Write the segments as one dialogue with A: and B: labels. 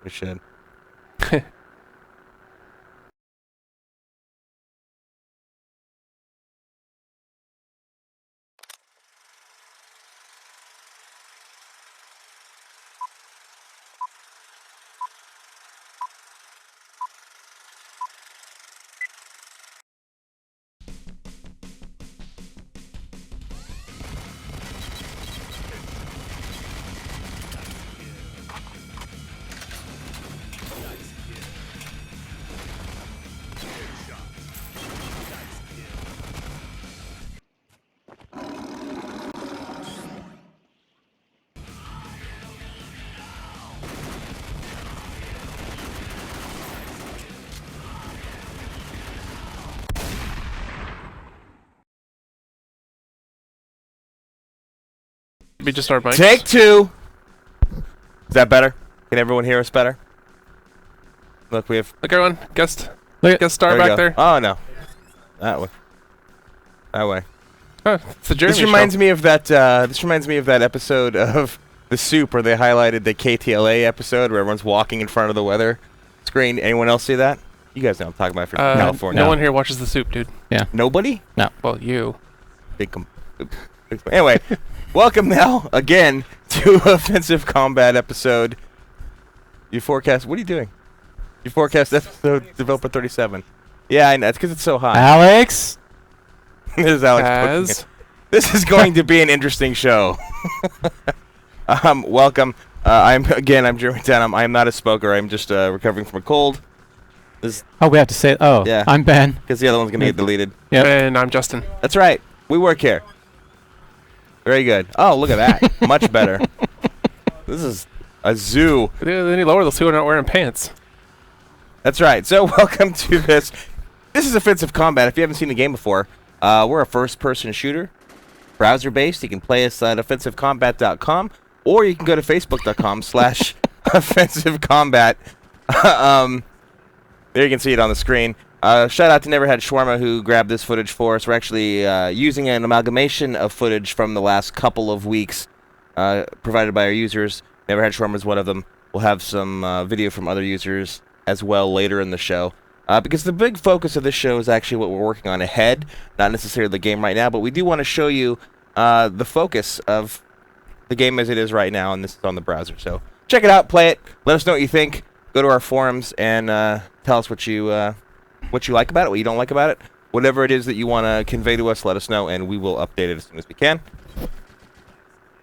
A: We should.
B: We just start mics.
A: Take 2. Is that better? Can everyone hear us better? Look, we have...
B: Look, everyone. Guest
A: There
B: star
A: we
B: back
A: go.
B: there.
A: Oh, no. That way. That way.
B: Oh, it's the Jeremy
A: This reminds
B: show.
A: me of that. This reminds me of that episode of The Soup where they highlighted the KTLA episode where everyone's walking in front of the weather screen. Anyone else see that? You guys know what I'm talking about from California.
B: No one here watches The Soup, dude.
C: Yeah.
A: Nobody?
B: Well, you.
A: Anyway, welcome now again to Offensive Combat episode. U4cast. What are you doing? U4cast episode developer 37. Yeah, I know. It's because it's so hot.
C: Alex?
A: This is Alex.
B: As
A: This is going to be an interesting show. Welcome. I'm Jeremy Denham. I'm not a smoker. I'm just recovering from a cold.
C: Oh, we have to say. Oh,
A: Yeah.
C: I'm Ben.
A: Because the other one's gonna get deleted.
C: Yep.
B: and I'm Justin.
A: That's right. We work here. Very good. Oh, look at that. Much better. This is a zoo.
B: They need to lower those two are not wearing pants.
A: That's right. So welcome to this. This is Offensive Combat. If you haven't seen the game before, we're a first-person shooter, browser-based. You can play us at offensivecombat.com, or you can go to facebook.com/offensivecombat. There you can see it on the screen. Shout out to Never Had Shawarma who grabbed this footage for us. We're actually using an amalgamation of footage from the last couple of weeks provided by our users. Never Had Shawarma is one of them. We'll have some video from other users as well later in the show. Because the big focus of this show is actually what we're working on ahead, not necessarily the game right now, but we do want to show you the focus of the game as it is right now, and this is on the browser. So check it out, play it, let us know what you think. Go to our forums and tell us what you like about it, what you don't like about it. Whatever it is that you want to convey to us, let us know, and we will update it as soon as we can.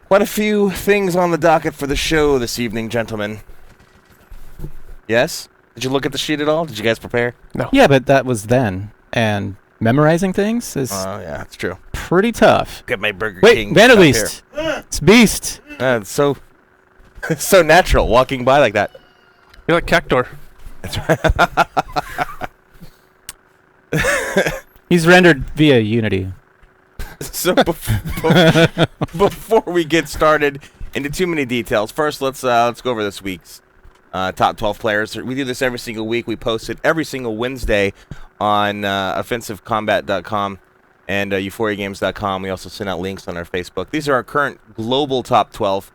A: Quite a few things on the docket for the show this evening, gentlemen. Yes? Did you look at the sheet at all? Did you guys prepare?
B: No.
C: Yeah, but that was then. And memorizing things is
A: Oh, yeah, that's true.
C: pretty tough.
A: Get my Burger
C: Wait,
A: King
C: Vanderleest. It's Beast.
A: It's so, it's so natural walking by like that.
B: You're like Cactor.
C: He's rendered via Unity.
A: So before we get started into too many details, first let's go over this week's top 12 players. We do this every single week. We post it every single Wednesday on offensivecombat.com and euphoriagames.com. We also send out links on our Facebook. These are our current global top 12.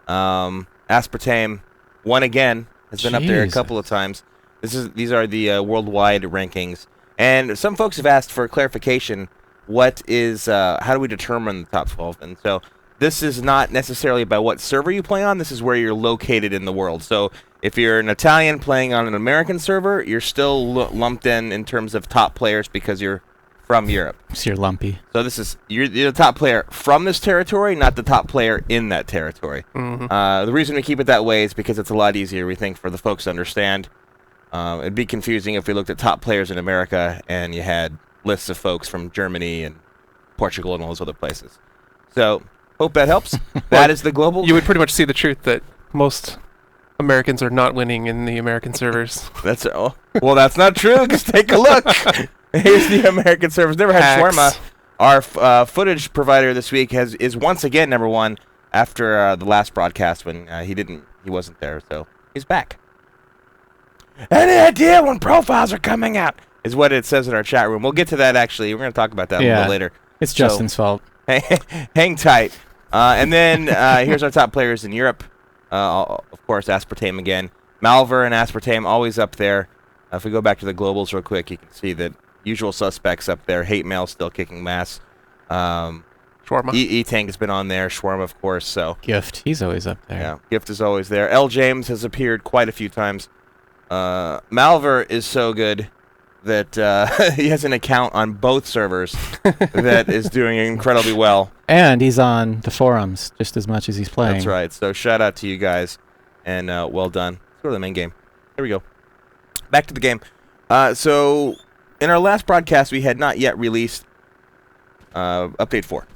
A: Aspartame won again. Has been up there a couple of times. These are the worldwide rankings. And some folks have asked for clarification. What is how do we determine the top 12? And so this is not necessarily by what server you play on. This is where you're located in the world. So if you're an Italian playing on an American server, you're still lumped in terms of top players because you're from Europe.
C: So you're lumpy.
A: So this is you're the top player from this territory, not the top player in that territory.
B: Mm-hmm.
A: The reason we keep it that way is because it's a lot easier, we think, for the folks to understand. It'd be confusing if we looked at top players in America and you had lists of folks from Germany and Portugal and all those other places. So hope that helps. That is the global.
B: You would pretty much see the truth that most Americans are not winning in the American servers.
A: That's well, that's not true. Just take a look. Here's the American servers. Never Had Shawarma. Our footage provider this week is once again number one after the last broadcast when he wasn't there. So he's back. Any idea when profiles are coming out? Is what it says in our chat room. We'll get to that actually. We're going to talk about that a little later.
C: It's Justin's fault.
A: Hang tight. And then here's our top players in Europe. Of course, Aspartame again. Malver and Aspartame always up there. If we go back to the globals real quick, you can see that usual suspects up there. Hate Mail still kicking mass.
B: Shawarma.
A: E-Tank has been on there. Shawarma, of course. So
C: Gift, he's always up there.
A: yeah, Gift is always there. L. James has appeared quite a few times. Malver is so good that he has an account on both servers that is doing incredibly well.
C: And he's on the forums just as much as he's playing.
A: That's right. So shout out to you guys, and well done. Let's go to the main game. There we go. Back to the game. So in our last broadcast, we had not yet released Update 4.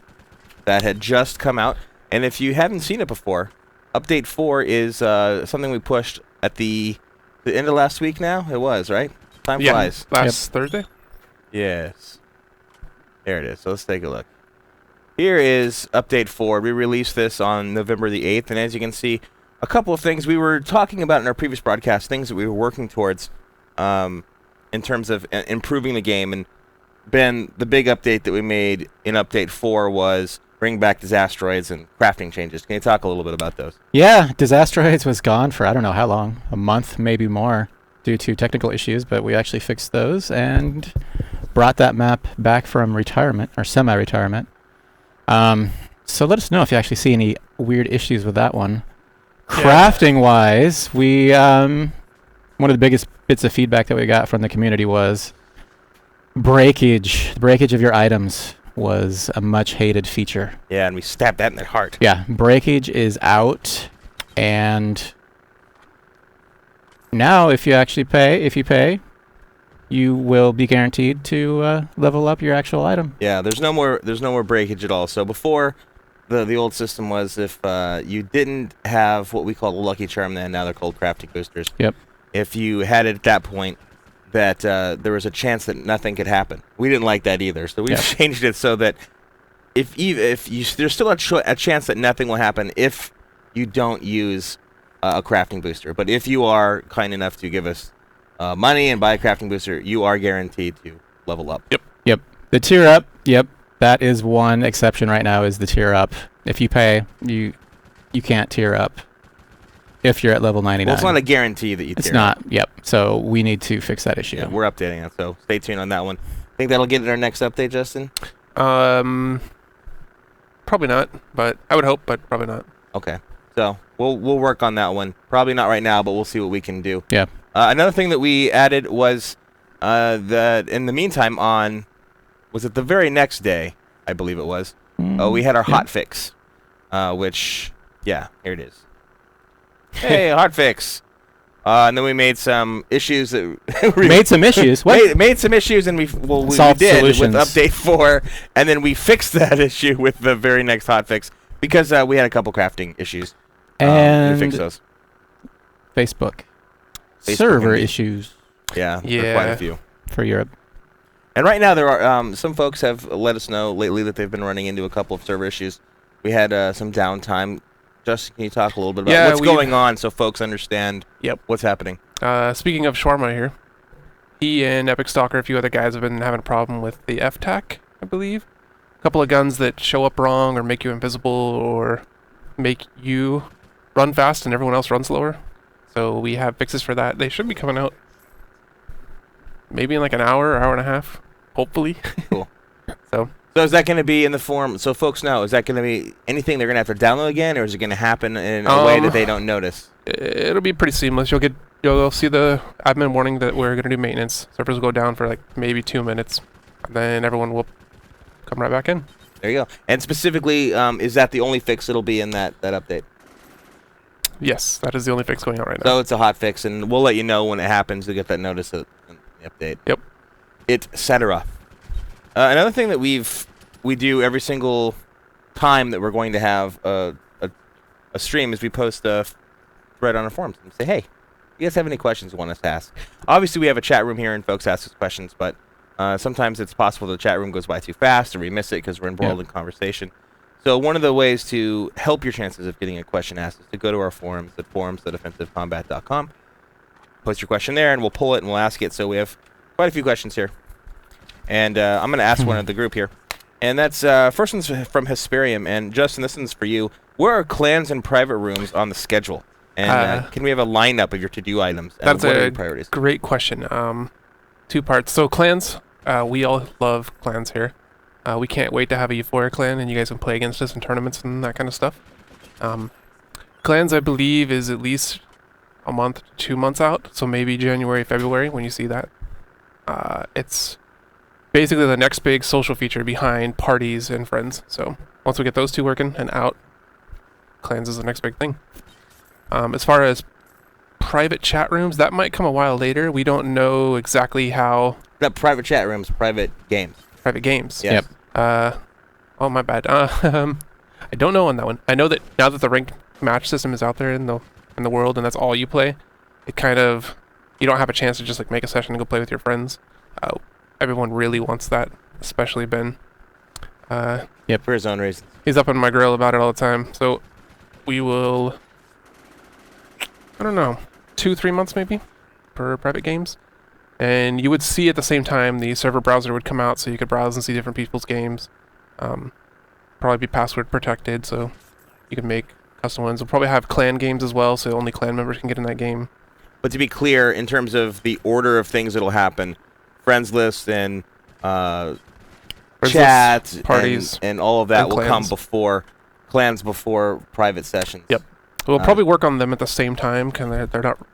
A: That had just come out. And if you haven't seen it before, Update 4 is something we pushed at the end of last week now? It was, right? Time flies.
B: Last Thursday.
A: Yes. There it is. So let's take a look. Here is Update 4. We released this on November the 8th, and as you can see, a couple of things we were talking about in our previous broadcast, things that we were working towards in terms of improving the game. And Ben, the big update that we made in Update 4 was bring back Disasteroids and crafting changes. Can you talk a little bit about those?
C: Yeah, Disasteroids was gone for I don't know how long, a month, maybe more, due to technical issues, but we actually fixed those and brought that map back from retirement, or semi-retirement. So let us know if you actually see any weird issues with that one.
B: Yeah.
C: Crafting-wise, we one of the biggest bits of feedback that we got from the community was breakage. The breakage of your items was a much hated feature.
A: Yeah, and we stabbed that in the heart.
C: Yeah, breakage is out, and now if you pay, you will be guaranteed to level up your actual item.
A: Yeah, there's no more breakage at all. So before, the old system was if you didn't have what we call the lucky charm, then now they're called crafting boosters.
C: Yep.
A: If you had it at that point, that there was a chance that nothing could happen. We didn't like that either, so we changed it so that if there's still a chance that nothing will happen if you don't use a crafting booster. But if you are kind enough to give us money and buy a crafting booster, you are guaranteed to level up.
C: Yep. The tier up. Yep. That is one exception right now. Is the tier up? If you pay, you can't tier up. If you're at level 99.
A: Well, it's not a guarantee that you tier
C: It's not.
A: up.
C: Yep. So we need to fix that issue.
A: Yeah, we're updating it, so stay tuned on that one. Think that'll get in our next update, Justin?
B: Probably not, but I would hope, but probably not.
A: Okay. So we'll work on that one. Probably not right now, but we'll see what we can do.
C: Yeah.
A: Another thing that we added was that in the meantime was it the very next day, I believe it was, we had our hotfix, which, yeah, here it is. Hey, hotfix. And then we made some issues that
C: Made some issues. What?
A: made some issues, and we did
C: Solutions.
A: with Update 4, and then we fixed that issue with the very next hotfix because we had a couple crafting issues.
C: And
A: we fixed those.
C: Facebook
A: Facebook
C: server
A: indeed.
C: issues
A: Yeah, there are
B: Yeah.
A: quite a few.
C: for Europe.
A: And right now there are some folks have let us know lately that they've been running into a couple of server issues. We had some downtime. Justin, can you talk a little bit about what's going on so folks understand what's happening?
B: Speaking of Shawarma here, he and Epic Stalker, a few other guys, have been having a problem with the F-Tac, I believe. A couple of guns that show up wrong or make you invisible or make you run fast and everyone else runs slower. So we have fixes for that. They should be coming out maybe in like an hour or hour and a half, hopefully.
A: Cool.
B: So
A: is that going to be in the form, so folks know, is that going to be anything they're going to have to download again, or is it going to happen in a way that they don't notice?
B: it'll be pretty seamless. You'll see the admin warning that we're going to do maintenance. Servers will go down for like maybe 2 minutes, and then everyone will come right back in.
A: There you go. And specifically, is that the only fix that'll be in that update?
B: Yes, that is the only fix going on right now.
A: So it's a hot fix, and we'll let you know when it happens to get that notice in the update.
B: Yep.
A: Etc. Another thing that we do every single time that we're going to have a stream is we post a thread on our forums and say, hey, you guys have any questions you want us to ask? Obviously, we have a chat room here and folks ask us questions, but sometimes it's possible the chat room goes by too fast or we miss it because we're embroiled in conversation. So one of the ways to help your chances of getting a question asked is to go to our forums at forums.offensivecombat.com. Post your question there, and we'll pull it and we'll ask it. So we have quite a few questions here. And I'm going to ask one of the group here. And that's first one's from Hesperium. And Justin, this one's for you. Where are clans and private rooms on the schedule? And can we have a lineup of your to-do items? And
B: That's
A: what are
B: a
A: your priorities?
B: great question. 2 parts. So clans, we all love clans here. We can't wait to have a Euphoria clan, and you guys can play against us in tournaments and that kind of stuff. Clans, I believe, is at least a month to 2 months out, so maybe January, February when you see that. It's basically the next big social feature behind parties and friends. So once we get those 2 working and out, clans is the next big thing. As far as private chat rooms, that might come a while later. We don't know exactly how.
A: Not private chat rooms, private games.
B: Private games.
A: Yes.
B: Oh, my bad. I don't know on that one. I know that now that the ranked match system is out there in the world, and that's all you play, it kind of, you don't have a chance to just like make a session and go play with your friends. Everyone really wants that, especially Ben.
A: For his own reasons.
B: He's up on my grill about it all the time. So we will, I don't know, 2-3 months maybe for private games. And you would see at the same time the server browser would come out so you could browse and see different people's games. Probably be password protected, so you can make custom ones. We'll probably have clan games as well, so only clan members can get in that game.
A: But to be clear, in terms of the order of things that'll happen, friends list and chat,
B: parties,
A: and all of that
B: and
A: will come
B: clans.
A: before clans, before private sessions.
B: Yep. We'll probably work on them at the same time, because they're not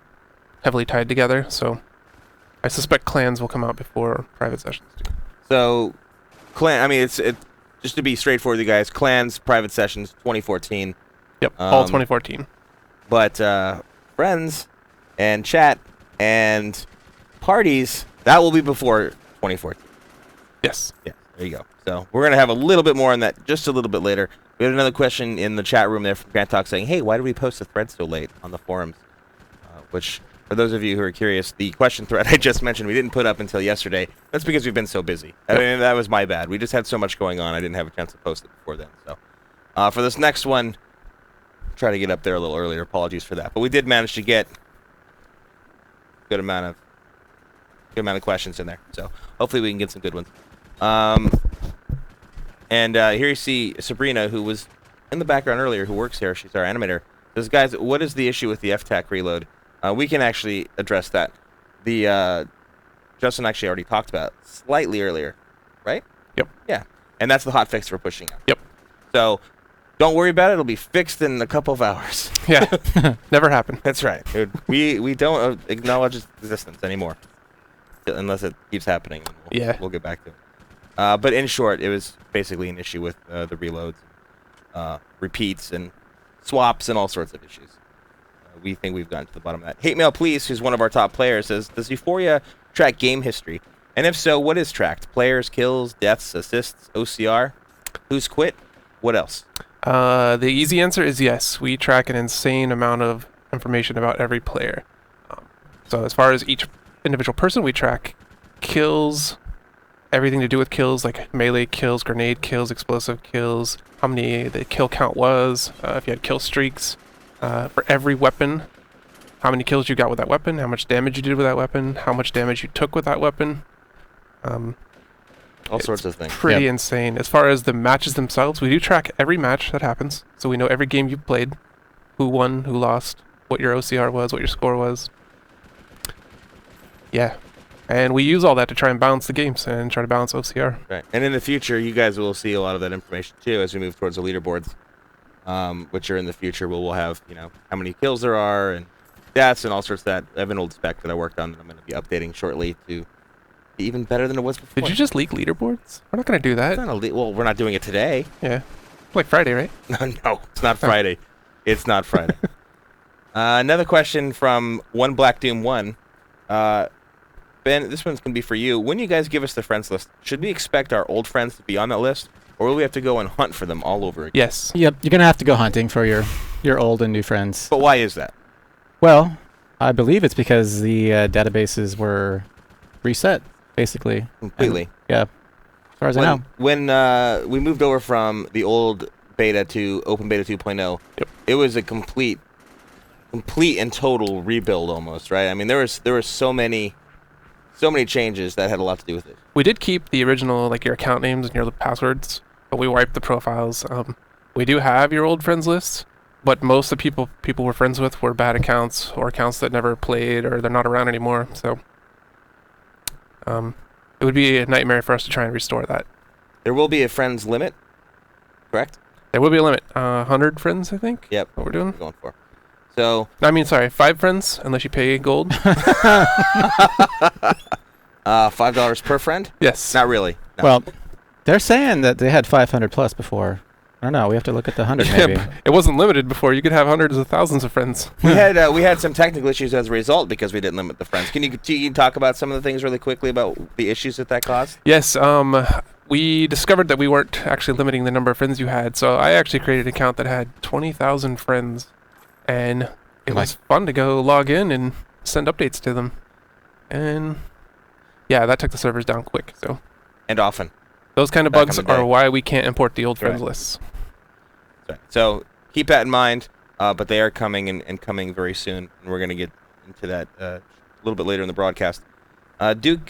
B: heavily tied together, so I suspect clans will come out before private sessions do.
A: So, it's just to be straightforward with you guys, clans, private sessions, 2014.
B: Yep, all 2014.
A: But friends and chat and parties, that will be before 2014.
B: Yes.
A: Yeah, there you go. So we're going to have a little bit more on that just a little bit later. We had another question in the chat room there from Grant Talk saying, hey, why did we post the thread so late on the forums? Which, for those of you who are curious, the question thread I just mentioned we didn't put up until yesterday. That's because we've been so busy. I mean, that was my bad. We just had so much going on, I didn't have a chance to post it before then. So for this next one, try to get up there a little earlier. Apologies for that. But we did manage to get a good amount of questions in there. So hopefully we can get some good ones. And here you see Sabrina, who was in the background earlier, who works here. She's our animator. Says, guys, what is the issue with the FTAC reload? We can actually address that. Justin actually already talked about it slightly earlier, right?
B: Yep.
A: Yeah. And that's the hot fix we're pushing out.
B: Yep.
A: So don't worry about it. It'll be fixed in a couple of hours.
B: Yeah. Never happened.
A: That's right. We don't acknowledge its existence anymore. Unless it keeps happening. We'll get back to it. But in short, it was basically an issue with the reloads, repeats, and swaps, and all sorts of issues. We think we've gotten to the bottom of that. Hate Mail Please, who's one of our top players, says, does Euphoria track game history? And if so, what is tracked? Players, kills, deaths, assists, OCR? Who's quit? What else?
B: The easy answer is yes. We track an insane amount of information about every player. So as far as each individual person, we track kills, everything to do with kills, like melee kills, grenade kills, explosive kills, how many the kill count was, if you had kill streaks. For every weapon, how many kills you got with that weapon, how much damage you did with that weapon, how much damage you took with that weapon.
A: All sorts of things.
B: Pretty insane. As far as the matches themselves, we do track every match that happens, so we know every game you played, who won, who lost, what your OCR was, what your score was. Yeah. And we use all that to try and balance the games and try to balance OCR.
A: Right. And in the future, you guys will see a lot of that information, too, as we move towards the leaderboards. Which are in the future where we'll have, how many kills there are and deaths and all sorts of that. I have an old spec that I worked on that I'm going to be updating shortly to be even better than it was before.
B: Did you just leak leaderboards? We're not going to do that.
A: It's not well, we're not doing it today.
B: Yeah. Like Friday, right?
A: No, it's not Friday. It's not Friday. Another question from One Black Doom 1. Ben, this one's going to be for you. When you guys give us the friends list, should we expect our old friends to be on that list? Or will we have to go and hunt for them all over again?
B: Yes.
C: Yep, you're going to have to go hunting for your old and new friends.
A: But why is that?
C: Well, I believe it's because the databases were reset, basically.
A: Completely.
C: And, yeah, as far as I know.
A: When we moved over from the old beta to Open Beta 2.0, it was a complete and total rebuild almost, right? I mean, there were so many changes that had a lot to do with it.
B: We did keep the original, like your account names and your passwords, but we wiped the profiles. We do have your old friends lists, but most of the people we're friends with were bad accounts or accounts that never played or they're not around anymore. So it would be a nightmare for us to try and restore that.
A: There will be a friends limit, correct?
B: There will be a limit. 100 friends, I think.
A: Yep.
B: What we're doing.
A: We're going for. So.
B: I mean, sorry, 5 friends unless you pay gold.
A: $5 per friend?
B: Yes.
A: Not really. No.
C: Well, they're saying that they had 500 plus before. I don't know. We have to look at the 100 maybe.
B: It wasn't limited before. You could have hundreds of thousands of friends.
A: we had some technical issues as a result because we didn't limit the friends. Can you talk about some of the things really quickly about the issues that caused?
B: Yes. We discovered that we weren't actually limiting the number of friends you had. So I actually created an account that had 20,000 friends, and it was fun to go log in and send updates to them. And yeah, that took the servers down quick. So.
A: And often.
B: Those kind of bugs are why we can't import the old friends lists.
A: Right. So keep that in mind, but they are coming and coming very soon, and we're going to get into that a little bit later in the broadcast. Dukin,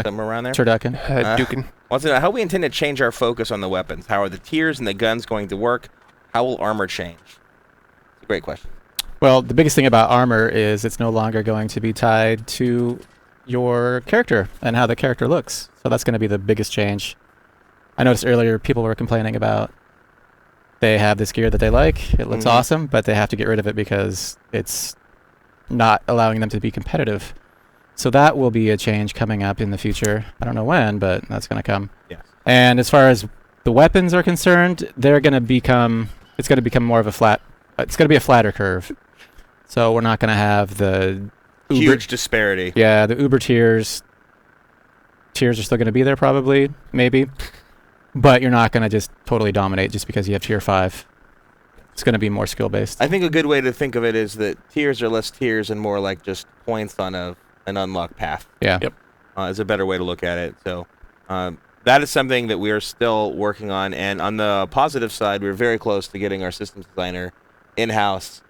A: somewhere around there?
C: Turducken.
B: Dukin.
A: Wants to know how we intend to change our focus on the weapons. How are the tiers and the guns going to work? How will armor change? It's a great question.
C: Well, the biggest thing about armor is it's no longer going to be tied to your character and how the character looks. So that's going to be the biggest change. I noticed earlier people were complaining about they have this gear that they like. It looks awesome, but they have to get rid of it because it's not allowing them to be competitive. So that will be a change coming up in the future. I don't know when, but that's going to come.
A: Yes.
C: And as far as the weapons are concerned, it's going to become more of a flat, it's going to be a flatter curve. So we're not going to have the
A: huge disparity.
C: Yeah, the Uber tiers are still going to be there probably, maybe. But you're not going to just totally dominate just because you have tier 5. It's going to be more skill-based.
A: I think a good way to think of it is that tiers are less tiers and more like just points on an unlock path.
C: Yeah.
B: Yep.
A: Is a better way to look at it. So that is something that we are still working on. And on the positive side, we're very close to getting our systems designer in-house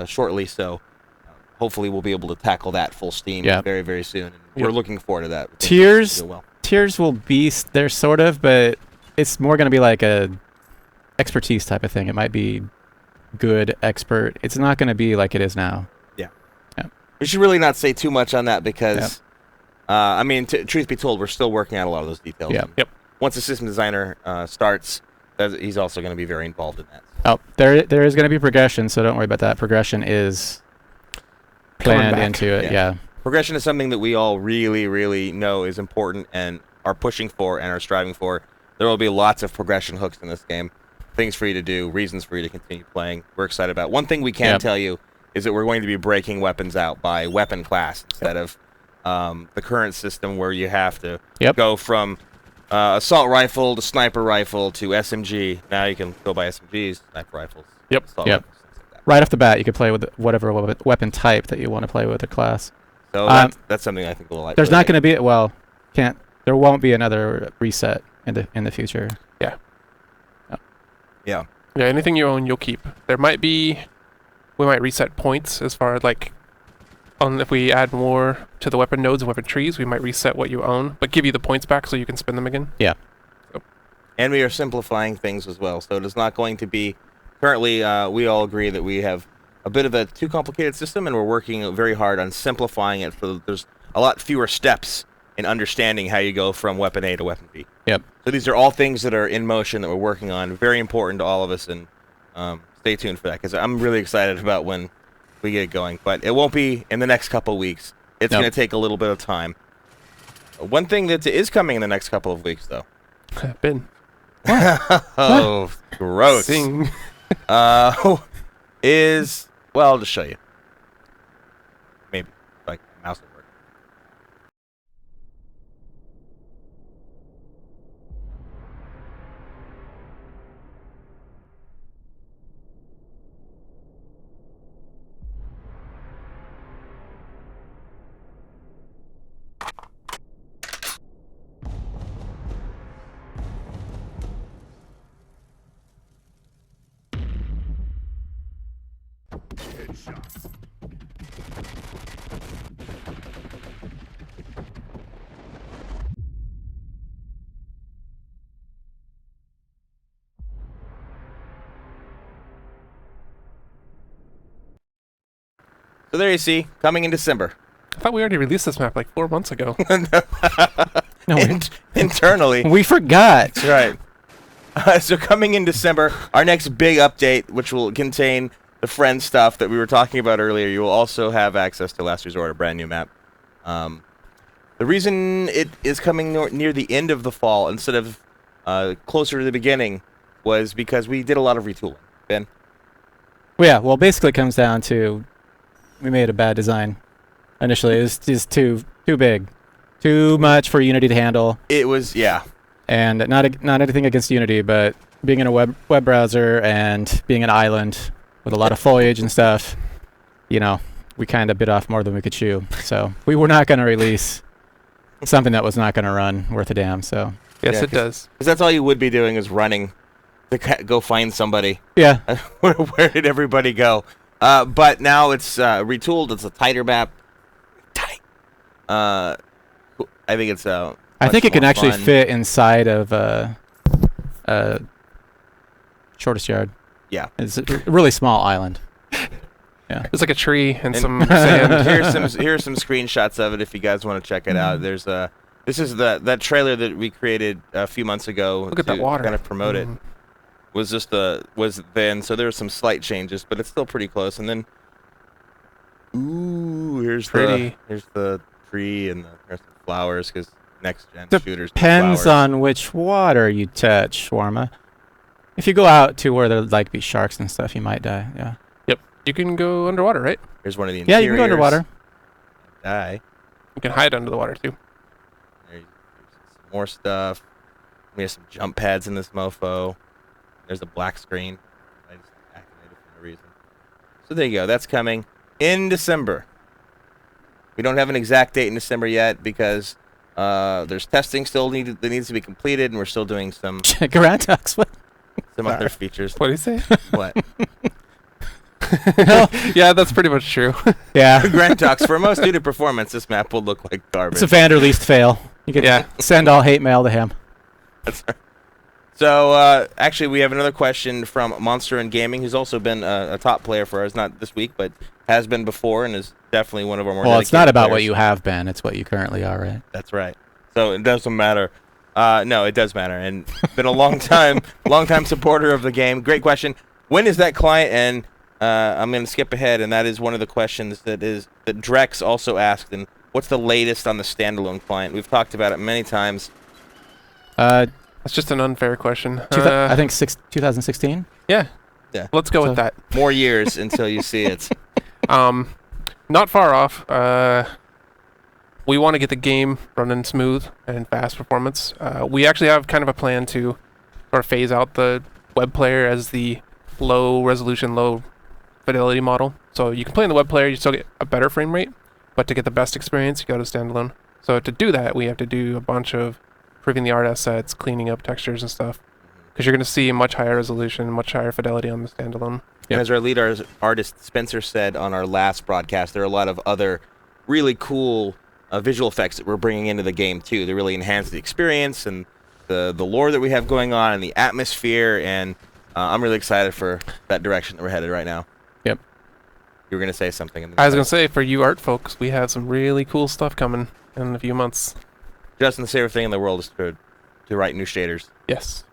A: shortly. So hopefully we'll be able to tackle that full steam very, very soon. And we're looking forward to that.
C: Tiers will be there sort of, but it's more going to be like a expertise type of thing. It might be good, expert. It's not going to be like it is now.
A: Yeah. We should really not say too much on that because, I mean, truth be told, we're still working out a lot of those details.
C: Yeah.
B: Yep.
A: Once the system designer starts, he's also going to be very involved in that.
C: Oh, there is going to be progression, so don't worry about that. Progression is planned into it. Yeah.
A: Progression is something that we all really, really know is important and are pushing for and are striving for. There will be lots of progression hooks in this game, things for you to do, reasons for you to continue playing. We're excited about it. One thing we can tell you is that we're going to be breaking weapons out by weapon class instead of the current system where you have to go from assault rifle to sniper rifle to SMG. Now you can go by SMGs, sniper rifles.
B: Yep.
A: Rifles, things like that.
C: Right off the bat, you can play with whatever weapon type that you want to play with, or class.
A: So that's something I think we'll like.
C: There's not going to be there won't be another reset in the future.
B: Yeah.
A: Yeah.
B: Yeah. Anything you own, you'll keep. We might reset points as far as like, if we add more to the weapon nodes and weapon trees, we might reset what you own, but give you the points back so you can spend them again.
C: Yeah.
B: So.
A: And we are simplifying things as well. So it is not going to be. Currently, we all agree that we have a bit of a too complicated system, and we're working very hard on simplifying it. So there's a lot fewer steps in understanding how you go from weapon A to weapon B.
C: Yep.
A: So these are all things that are in motion that we're working on. Very important to all of us, and stay tuned for that because I'm really excited about when we get going. But it won't be in the next couple of weeks. It's going to take a little bit of time. One thing that is coming in the next couple of weeks, though.
B: Ben.
A: Oh, gross.
B: Sing.
A: Well, I'll just show you. Maybe. Like, mouse will work. So there you see, coming in December.
B: I thought we already released this map like 4 months ago.
C: No,
A: Internally.
C: we forgot.
A: That's right. So coming in December, our next big update, which will contain the friend stuff that we were talking about earlier, you will also have access to Last Resort, a brand new map. The reason it is coming near the end of the fall instead of closer to the beginning was because we did a lot of retooling. Ben?
C: Well, yeah, well, basically it comes down to we made a bad design initially. It was just too big. Too much for Unity to handle.
A: It was, yeah.
C: And not anything against Unity, but being in a web browser and being an island with a lot of foliage and stuff, we kind of bit off more than we could chew. So we were not going to release something that was not going to run worth a damn. So
B: Yes, it does.
A: Because that's all you would be doing is running to go find somebody.
C: yeah,
A: Where did everybody go? But now it's retooled. It's a tighter map. Tight. I think it's
C: I think it can actually
A: fun.
C: fit inside of shortest yard.
A: Yeah.
C: It's a really small island. Yeah.
B: There's like a tree and
A: And
B: some sand.
A: here's some screenshots of it if you guys want to check it out. There's this is that trailer that we created a few months ago.
B: Look at that water.
A: Kind of promote it. Was then, so there were some slight changes, but it's still pretty close. And then, here's
B: Pretty.
A: the tree and there's some flowers because next gen shooters. need
C: Depends
A: flowers.
C: on which water you touch, Shawarma. If you go out to where there like be sharks and stuff, you might die. Yeah.
B: Yep. You can go underwater, right?
A: Here's one of the
C: Yeah,
A: interiors.
C: you can go underwater.
A: Die.
B: You can hide under the water too.
A: There's some more stuff. We have some jump pads in this mofo. There's a black screen. I just activated for no reason. So there you go. That's coming in December. We don't have an exact date in December yet because there's testing still that needs to be completed, and we're still doing some
C: Garantox. What?
A: other features.
B: What do you say?
A: What?
B: Yeah, that's pretty much true.
C: Yeah.
A: Grand Talks. For most due to performance, this map will look like garbage.
C: It's a Vanderleest fail. You can send all hate mail to him.
A: That's right. So, actually, we have another question from Monster and Gaming, who's also been a top player for us, not this week, but has been before and is definitely one of our more
C: Well, it's not
A: dedicated
C: about what
A: players.
C: you have been. It's what you currently are, right?
A: That's right. So it doesn't matter. No, it does matter, and been a long time supporter of the game. Great question. When is that client? And I'm going to skip ahead, and that is one of the questions that Drex also asked. And what's the latest on the standalone client? We've talked about it many times.
B: That's just an unfair question.
C: I think 2016.
B: Yeah.
A: Yeah.
B: Let's go with that.
A: More years until you see it.
B: Not far off. We want to get the game running smooth and fast performance. We actually have kind of a plan to sort of phase out the web player as the low resolution, low fidelity model. So you can play in the web player, you still get a better frame rate, but to get the best experience, you go to standalone. So to do that, we have to do a bunch of improving the art assets, cleaning up textures and stuff, because you're going to see a much higher resolution, much higher fidelity on the standalone.
A: And as our lead artist Spencer said on our last broadcast, there are a lot of other really cool visual effects that we're bringing into the game too. They really enhance the experience and the lore that we have going on and the atmosphere. And I'm really excited for that direction that we're headed right now.
C: Yep.
A: You were going to say something.
B: I was going to say, for you art folks, we have some really cool stuff coming in a few months.
A: Justin's favorite thing in the world is to write new shaders.
B: Yes.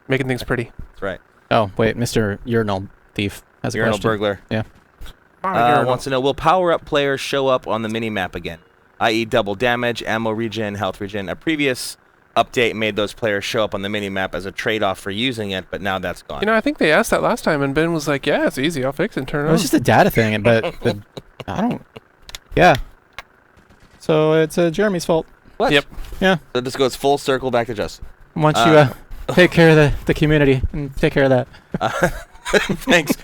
B: Making things pretty.
A: That's right.
C: Oh, wait, Mr. Urinal Thief has a
A: Urinal
C: question.
A: Burglar.
C: Yeah.
A: Wants to know, will power-up players show up on the mini-map again? I.e. double damage, ammo regen, health regen. A previous update made those players show up on the mini-map as a trade-off for using it, but now that's gone.
B: You know, I think they asked that last time, and Ben was like, yeah, it's easy. I'll fix it and turn it
C: It
B: on.
C: was just a data thing, but I don't. Yeah. So it's Jeremy's fault.
A: What?
B: Yep.
C: Yeah.
A: So this goes full circle back to Justin.
C: Once you take care of the community and take care of that.
A: Thanks.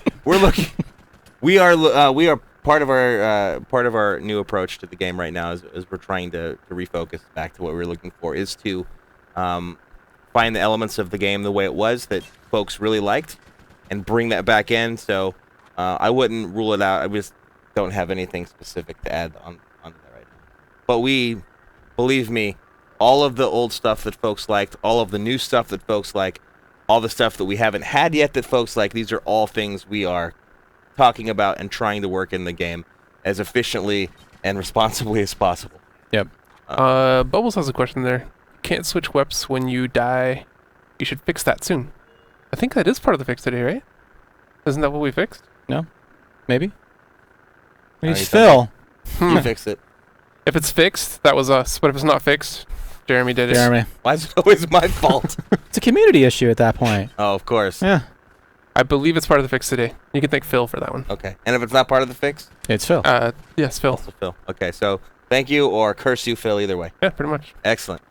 A: We are part of our new approach to the game right now, as we're trying to refocus back to what we were looking for, is to find the elements of the game the way it was that folks really liked, and bring that back in. So I wouldn't rule it out. I just don't have anything specific to add onto that right now. But believe me, all of the old stuff that folks liked, all of the new stuff that folks like, all the stuff that we haven't had yet that folks like, these are all things we are talking about and trying to work in the game. as efficiently and responsibly as possible.
C: Yep.
B: Bubbles has a question there. Can't switch weps when you die. You should fix that soon. I think that is part of the fix today, right? Isn't that what we fixed?
C: Maybe.
A: you
C: It's
A: tell
C: Phil.
A: You fix it.
B: If it's fixed, that was us. But if it's not fixed, Jeremy did it.
C: Jeremy.
A: Why is it always my fault?
C: It's a community issue at that point.
A: Oh, of course.
C: Yeah.
B: I believe it's part of the fix today. You can thank Phil for that one.
A: Okay. And if it's not part of the fix?
C: It's Phil.
B: Yes, Phil.
A: Also Phil. Okay, so thank you or curse you, Phil, either way.
B: Yeah, pretty much.
A: Excellent.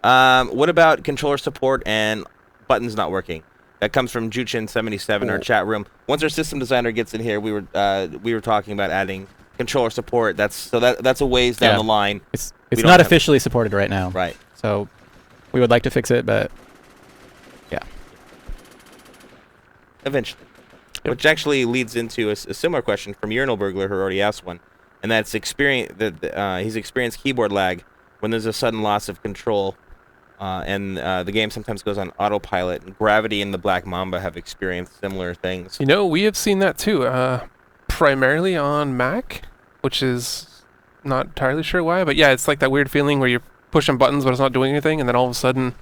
A: What about controller support and buttons not working? That comes from Juchin77, our chat room. Once our system designer gets in here, we were talking about adding controller support. That's a ways down the line.
C: It's
A: don't
C: not
A: have-
C: officially supported right now.
A: Right.
C: So we would like to fix it, but yeah.
A: Eventually.
B: Yep.
A: Which actually leads into a similar question from Urinal Burglar, who already asked one, and that's he's experienced keyboard lag when there's a sudden loss of control, and the game sometimes goes on autopilot. And Gravity and the Black Mamba have experienced similar things.
B: You know, we have seen that too. Primarily on Mac, which is not entirely sure why, but yeah, it's like that weird feeling where you're pushing buttons but it's not doing anything, and then all of a sudden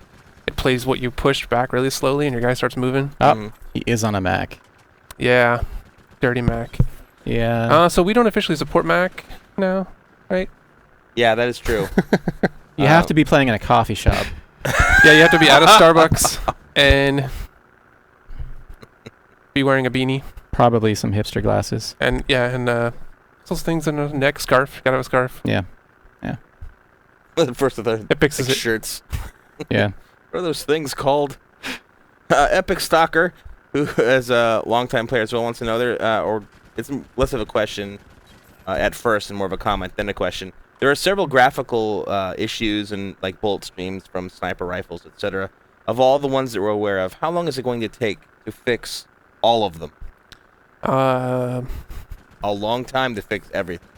B: it plays what you pushed back really slowly and your guy starts moving.
C: Oh, he is on a Mac.
B: Yeah. Dirty Mac.
C: Yeah.
B: So we don't officially support Mac now, right?
A: Yeah, that is true.
C: You have to be playing in a coffee shop.
B: Yeah, you have to be at a Starbucks and be wearing a beanie.
C: Probably some hipster glasses.
B: And yeah, and those things in a neck scarf. Gotta have a scarf.
C: Yeah.
A: First of the
B: It fixes it.
A: shirts.
C: Yeah.
A: What are those things called? Epic Stalker, who as a longtime player as well wants to know or it's less of a question at first and more of a comment than a question. There are several graphical issues and like bullet streams from sniper rifles, etc. Of all the ones that we're aware of, how long is it going to take to fix all of them? A long time to fix everything.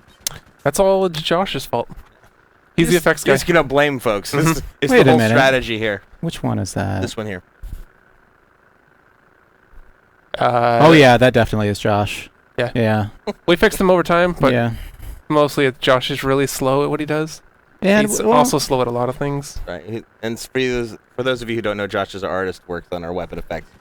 B: That's all Josh's fault. He's the effects guy.
A: He's gonna blame folks. This is
C: Wait
A: the
C: a
A: whole
C: minute.
A: strategy here.
C: Which one is that?
A: This one here.
C: Oh yeah, that definitely is Josh.
B: Yeah.
C: Yeah.
B: We fixed them over time, but
C: yeah.
B: mostly Josh is really slow at what he does.
C: And
B: He's
C: well,
B: also slow at a lot of things.
A: Right. And for those of you who don't know, Josh is an artist, works on our weapon effects.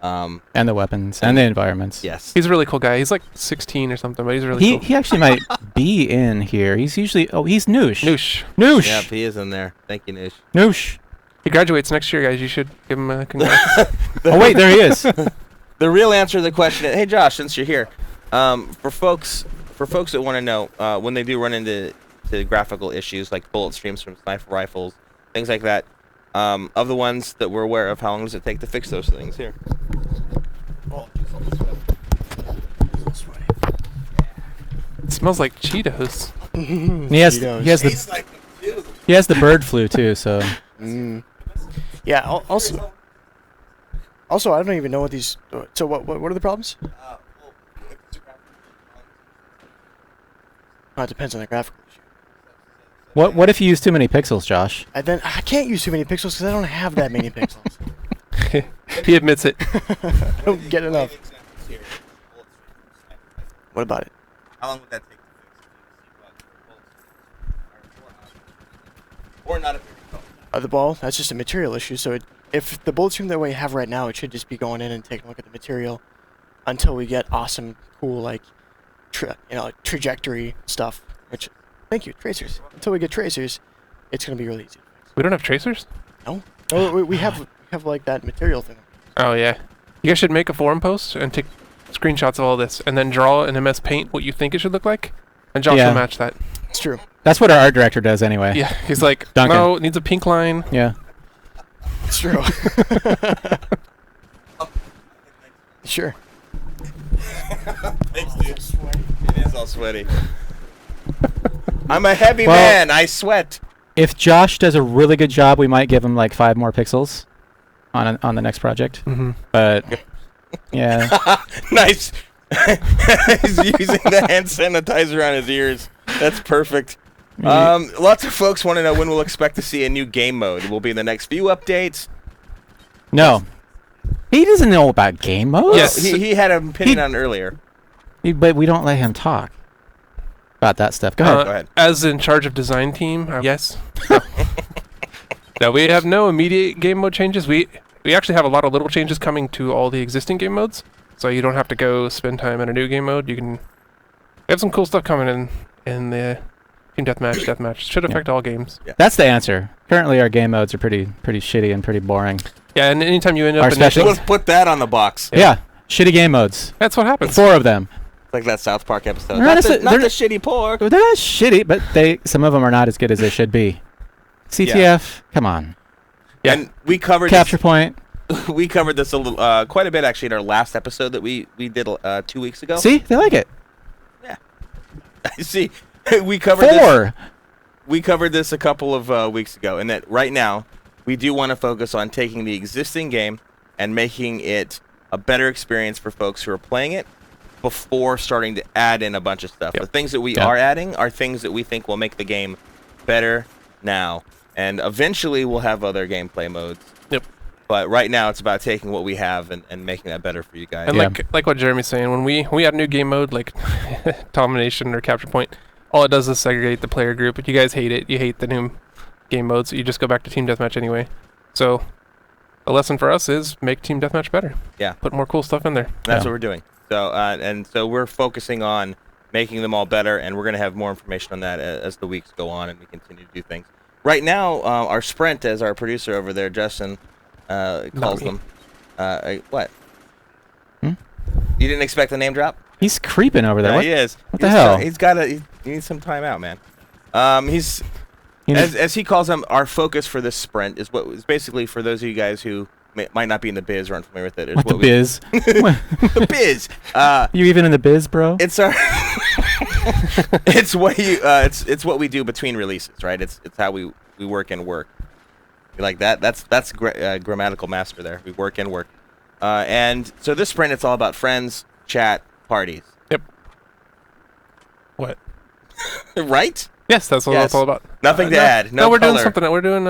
C: and the weapons and the environments.
A: Yes.
B: He's a really cool guy. He's like 16 or something, but he's really
C: He
B: cool.
C: he actually might be in here. He's usually he's Noosh.
B: Noosh.
C: Noosh.
A: Yep, he is in there. Thank you, Nish.
C: Noosh.
B: He graduates next year, guys. You should give him a congrats.
C: Oh wait, there he is.
A: The real answer to the question is, hey Josh, since you're here, for folks that want to know, when they do run into graphical issues like bullet streams from sniper rifles, things like that, of the ones that we're aware of, how long does it take to fix those things here?
B: It smells like Cheetos.
C: he has the bird flu too. So
D: Yeah. Also, I don't even know what these. So what are the problems? It depends on the graphical issue.
C: what if you use too many pixels, Josh?
D: I can't use too many pixels because I don't have that many pixels.
B: He admits it.
D: I don't get enough. What about it?
A: How long would that take to fix? Or not a very
D: The ball. That's just a material issue. So if the bullet stream that we have right now, it should just be going in and taking a look at the material until we get awesome, cool trajectory stuff. Which, thank you, tracers. Until we get tracers, it's gonna be really easy.
B: We don't have tracers?
D: No, we have like that material thing.
B: Oh, yeah. You guys should make a forum post and take screenshots of all this and then draw in MS Paint what you think it should look like. And Josh
C: Yeah.
B: will match that.
D: It's true.
C: That's what our art director does anyway.
B: Yeah, he's like,
C: Duncan.
B: no, it needs a pink line.
C: Yeah.
D: It's true. Sure.
A: Thanks, dude. It is all sweaty. I'm a heavy
C: Well-
A: man. I sweat.
C: If Josh does a really good job, we might give him like 5 more pixels on the next project.
B: Mm-hmm.
C: But yeah.
A: Nice. He's using the hand sanitizer on his ears. That's perfect. Lots of folks want to know when we'll expect to see a new game mode. Will be in the next few updates.
C: No. He doesn't know about game modes.
B: Yes.
A: He had an opinion on it earlier.
C: But we don't let him talk. about that stuff. Go ahead.
A: Go ahead.
B: As in charge of design team, yes. No, we have no immediate game mode changes. We actually have a lot of little changes coming to all the existing game modes, so you don't have to go spend time in a new game mode. We have some cool stuff coming in the Team Deathmatch. Should affect all games.
C: That's the answer. Currently, our game modes are pretty shitty and pretty boring.
B: Yeah, and anytime you end
C: Our
B: up in
C: special-
A: Let's put that on the box.
C: Yeah, shitty game modes.
B: that's what happens.
C: 4 of them.
A: Like that South Park episode.
C: They're
A: Not
C: not
A: the,
C: as-
A: not
C: they're-
A: the shitty pork.
C: They're not shitty, but some of them are not as good as they should be. CTF, come on.
B: Yeah.
A: And we covered
C: Capture point.
A: we covered this a little, quite a bit actually in our last episode that we did 2 weeks ago.
C: See, they like it.
A: See, we covered
C: 4.
A: We covered this a couple of weeks ago, and that right now we do want to focus on taking the existing game and making it a better experience for folks who are playing it before starting to add in a bunch of stuff.
B: Yep.
A: The things that we
C: Yeah.
A: are adding are things that we think will make the game better now, and eventually we'll have other gameplay modes.
B: Yep.
A: But right now it's about taking what we have and making that better for you guys.
B: And
C: Yeah.
B: like what Jeremy's saying, when we add a new game mode like domination or capture point, all it does is segregate the player group. If you guys hate it, you hate the new game modes, you just go back to Team Deathmatch anyway. So the lesson for us is make Team Deathmatch better.
A: Yeah.
B: Put more cool stuff in there.
A: That's
C: Yeah.
A: what we're doing. So we're focusing on making them all better, and we're going to have more information on that as the weeks go on and we continue to do things. Right now, our Sprint, as our producer over there, Justin, calls
B: me.
A: them. What?
C: Hmm?
A: You didn't expect the name drop?
C: He's creeping over there.
A: No,
C: What?
A: he is.
C: what the hell?
A: He's got to. He needs some time out, man. He's
C: You know-
A: as he calls them. Our focus for this sprint is what is basically for those of you guys who might not be in the biz or unfamiliar with it. Is
C: what the
A: we-
C: biz?
A: The biz.
C: You even in the biz, bro?
A: It's our. It's what you. It's what we do between releases, right? It's how we work and work. You like that? That's grammatical master there. We work and work. And so this sprint, it's all about friends, chat, parties.
B: Yep. What?
A: Right?
B: Yes, that's what
A: Yes.
B: it's all about.
A: Nothing to
B: no,
A: add. No
B: we're doing
A: color.
B: something. We're doing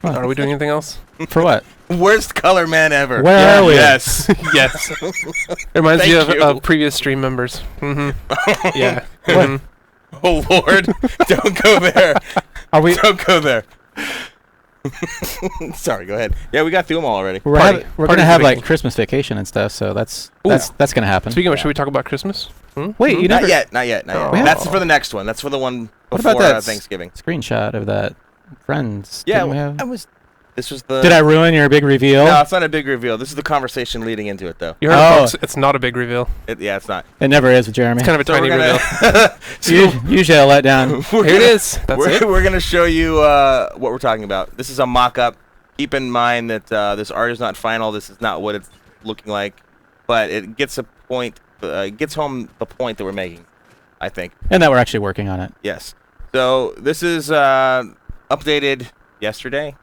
C: What?
B: Are we doing anything else?
C: For what?
A: Worst color man ever.
C: Where are we?
A: Yes.
B: Yes. Reminds me
A: Thank
B: of,
A: you.
B: of previous stream members. Yeah. Mhm.
A: Oh Lord! Don't go there.
C: Are we?
A: Don't go there. Sorry. Go ahead. Yeah, we got through them all already.
C: We're
B: Party.
C: gonna
B: Party's
C: have
B: vacation.
C: like Christmas vacation and stuff, so that's
B: Ooh.
C: gonna happen.
B: Speaking of, should we talk about Christmas?
C: Wait, you
A: Not
C: never
A: yet. Not yet. Not yet.
B: Oh.
A: That's for the next one. That's for the one
C: What
A: before
C: about that
A: Thanksgiving.
C: screenshot of that friends?
A: Yeah,
C: Didn't we have-
A: I was. This was the.
C: Did I ruin your big reveal?
A: No, it's not a big reveal. This is the conversation leading into it, though.
B: You heard
C: Oh.
B: it, folks. It's not a big reveal.
A: Yeah, it's not.
C: It never is with Jeremy.
B: It's kind of a
A: So
B: tiny
A: we're
B: reveal.
A: gonna.
C: Usually I let down.
A: We're
B: Here it
A: gonna-
B: is. That's it.
A: We're gonna show you what we're talking about. This is a mock-up. Keep in mind that this art is not final. This is not what it's looking like, but it gets a point. Gets home the point that we're making, I think.
C: And that we're actually working on it.
A: Yes. So this is updated yesterday.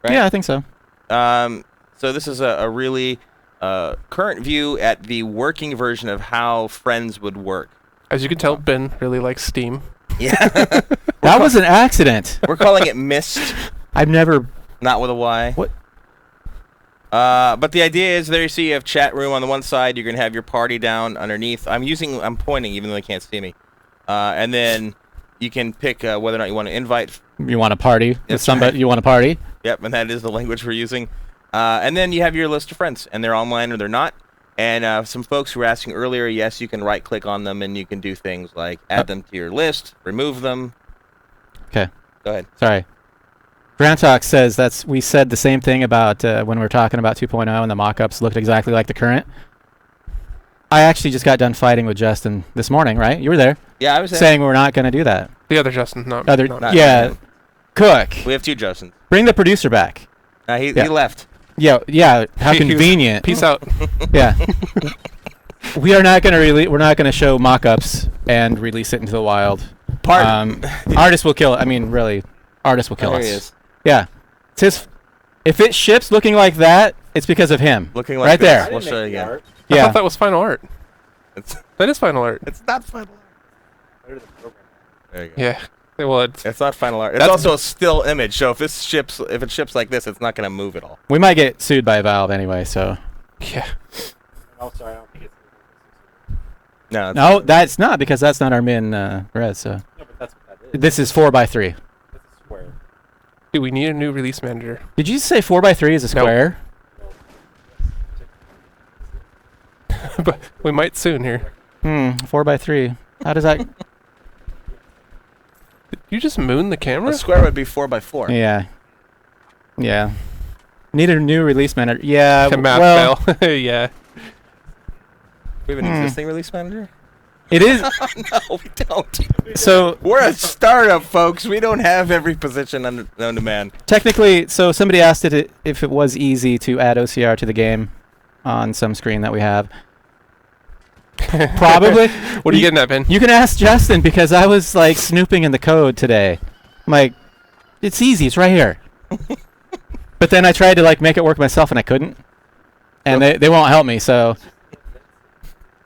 A: Right.
C: Yeah, I think so.
A: So this is a really current view at the working version of how Friends would work.
B: As you can tell, Ben really likes Steam.
A: Yeah.
C: That was an accident.
A: We're calling it Mist,
C: I've never.
A: not with a Y.
C: What?
A: But the idea is there you see you have chat room on the one side. You're going to have your party down underneath. I'm pointing even though they can't see me. And then you can pick whether or not you want to invite.
C: You want to party with
A: That's
C: somebody?
A: right.
C: You want to party?
A: Yep, and that is the language we're using. And then you have your list of friends, and they're online or they're not. And some folks who were asking earlier, yes, you can right-click on them, and you can do things like add them to your list, remove them.
C: Okay.
A: Go ahead.
C: Sorry. Grand Talk says we said the same thing about when we were talking about 2.0 and the mock-ups looked exactly like the current. I actually just got done fighting with Justin this morning, right? You were there.
A: Yeah, I was
C: Saying we're not going to do that.
B: The other Justin, not
C: Other,
B: not-
C: yeah. Cook.
A: We have two Justins.
C: Bring the producer back.
A: He
C: Yeah.
A: left.
C: Yeah. How
B: He was-
C: convenient.
B: Peace out.
C: Yeah. We are not going to We're not going to show mock-ups and release it into the wild. Artists will kill. I mean, really, artists will kill
A: There
C: us.
A: he is.
C: Yeah. It's his. If it ships looking like that, it's because of him.
A: Looking like
C: right
A: this.
C: there.
A: We'll show you again.
B: I
C: Yeah.
B: thought that was final art.
A: It's,
B: That is final art.
A: it's not final art. There you go.
B: Yeah. Well,
A: It's not final art. It's
B: That's-
A: also a still image. So if it ships like this, it's not going to move at all.
C: We might get sued by Valve anyway. So
B: yeah.
A: No.
C: No, that's not because that's not our min res. So
E: No, but that's what that is.
C: this is 4x3.
E: That's a square.
B: Do we need a new release manager?
C: Did you say 4x3 is a
B: No.
C: square?
B: But we might soon here.
C: 4x3. How does that?
B: Did you just moon the camera?
A: A square would be 4x4.
C: Yeah. Yeah. Need a new release manager. Yeah.
B: The map
C: well,
B: fail. Yeah.
A: We have an existing release manager?
C: it is.
A: No, we don't.
C: So
A: We're a startup, folks. We don't have every position known to man.
C: technically, so somebody asked it if it was easy to add OCR to the game on some screen that we have. Probably.
B: What are you getting at, Ben?
C: You can ask Justin because I was like snooping in the code today. I'm like, it's easy. It's right here. But then I tried to like make it work myself and I couldn't. And they won't help me. So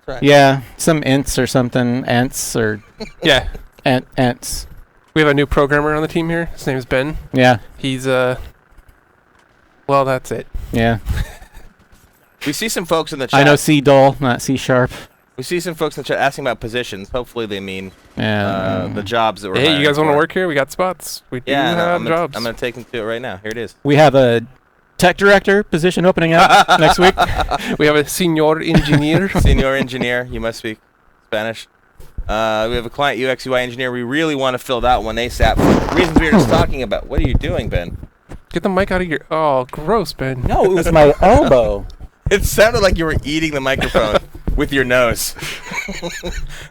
A: Right.
C: yeah, some ints or something, ants or
B: Yeah.
C: ants.
B: We have a new programmer on the team here. His name is Ben.
C: Yeah,
B: He's well, that's it.
C: yeah.
A: We see some folks in the chat.
C: I know C dull, not C sharp.
A: We see some folks in the chat asking about positions. Hopefully they mean
C: Yeah.
A: the jobs that we're
B: Hey, you
A: hiring
B: guys want to
A: for.
B: work here? We got spots. We do
A: Yeah,
B: have
A: I'm
B: jobs.
A: going to take them to it right now. Here it is.
C: We have a tech director position opening up next week.
B: We have a senior engineer.
A: Senior engineer. You must speak Spanish. We have a client UX UI engineer. We really want to fill that one ASAP. For reasons we were just talking about. What are you doing, Ben?
B: Get the mic out of your. Oh, gross, Ben.
C: No, it was my elbow.
A: It sounded like you were eating the microphone with your nose.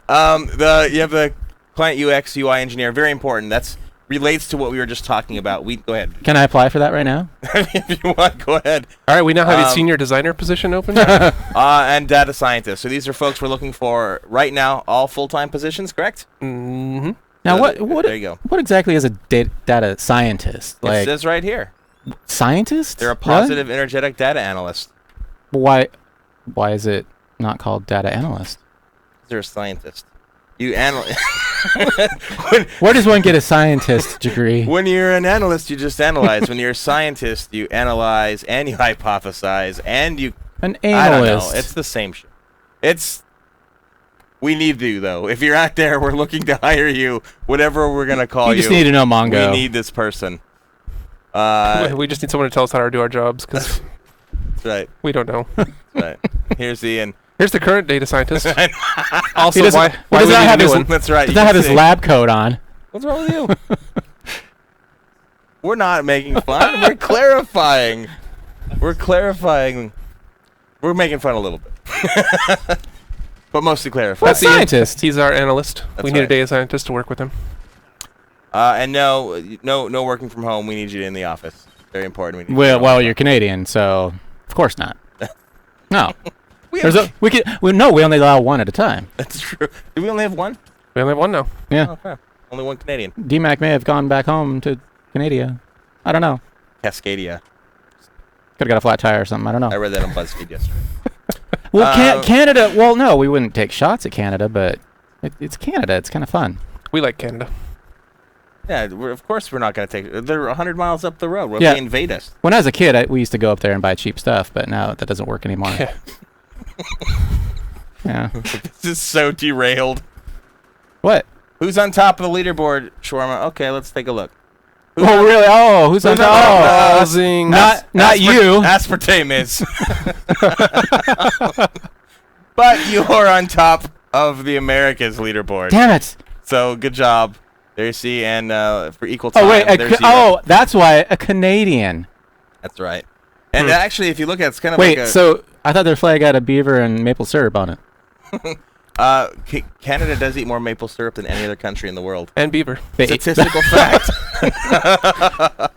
A: You have the client UX UI engineer. Very important. That's relates to what we were just talking about. Go ahead.
C: Can I apply for that right now?
A: If you want, go ahead.
B: All right, we now have a senior designer position open.
A: And data scientist. So these are folks we're looking for right now. All full-time positions, correct?
B: Mm-hmm.
C: Now,
A: So
C: what
A: there you go.
C: what exactly is a data scientist?
A: It
C: Like
A: says right here.
C: scientist?
A: They're a
C: Really?
A: positive, energetic data analyst.
C: Why is it not called data analyst?
A: They're a scientist. You analyze.
C: Where does one get a scientist degree?
A: When you're an analyst, you just analyze. When you're a scientist, you analyze and you hypothesize and you.
C: An
A: I don't know.
C: analyst.
A: It's the same shit. We need you though. If you're out there, we're looking to hire you. Whatever we're gonna call
C: you
A: you.
C: just need to know Mongo.
A: We need this person.
B: We just need someone to tell us how to do our jobs because
A: That's right.
B: we don't know.
A: That's right. Here's Ian.
B: Here's the current data scientist. Also,
C: He doesn't-
B: why
C: he
B: we
C: does not
B: need a
C: have
B: new
C: his-
B: one?
A: That's right.
C: Does
A: you
C: not
A: can
C: have his
A: see.
C: lab coat on.
A: What's wrong with you? We're not making fun. We're clarifying. We're clarifying. We're making fun a little bit. But mostly clarifying.
C: What scientist?
B: He's our analyst.
A: That's
B: We need a
A: right.
B: data scientist to work with him.
A: And no working from home. We need you in the office. Very important. We need you in the
C: Well,
A: office.
C: you're Canadian, so of course not. No.
A: We
C: We only allow one at a time.
A: That's true. Do we only have one?
B: We only have one now.
C: Yeah.
A: Oh, crap. Only one Canadian.
C: DMAC may have gone back home to Canada. I don't know.
A: Cascadia.
C: Could have got a flat tire or something. I don't know.
A: I read that on BuzzFeed yesterday.
C: Well, Canada. Well, no, we wouldn't take shots at Canada, but it's Canada. It's kind of fun.
B: We like Canada.
A: Yeah, of course we're not going to take it. They're 100 miles up the road. What
C: Yeah.
A: if they invade us?
C: When I was a kid, we used to go up there and buy cheap stuff, but now that doesn't work anymore.
B: Yeah.
C: Yeah.
A: This is so derailed.
C: What?
A: Who's on top of the leaderboard, Shawarma? Okay, let's take a look.
C: Oh, really? Oh, who's on top? Oh,
B: Housing.
C: not you.
A: Aspartame is. But you're on top of the Americas leaderboard.
C: Damn it.
A: So good job. There you see, and for equal time.
C: Oh, wait.
A: there's zero.
C: That's why a Canadian.
A: That's right. And actually, if you look at it, it's kind of
C: Wait,
A: like a...
C: so I thought their flag had a beaver and maple syrup on it.
A: Canada does eat more maple syrup than any other country in the world.
B: And Beaver.
A: Statistical fact.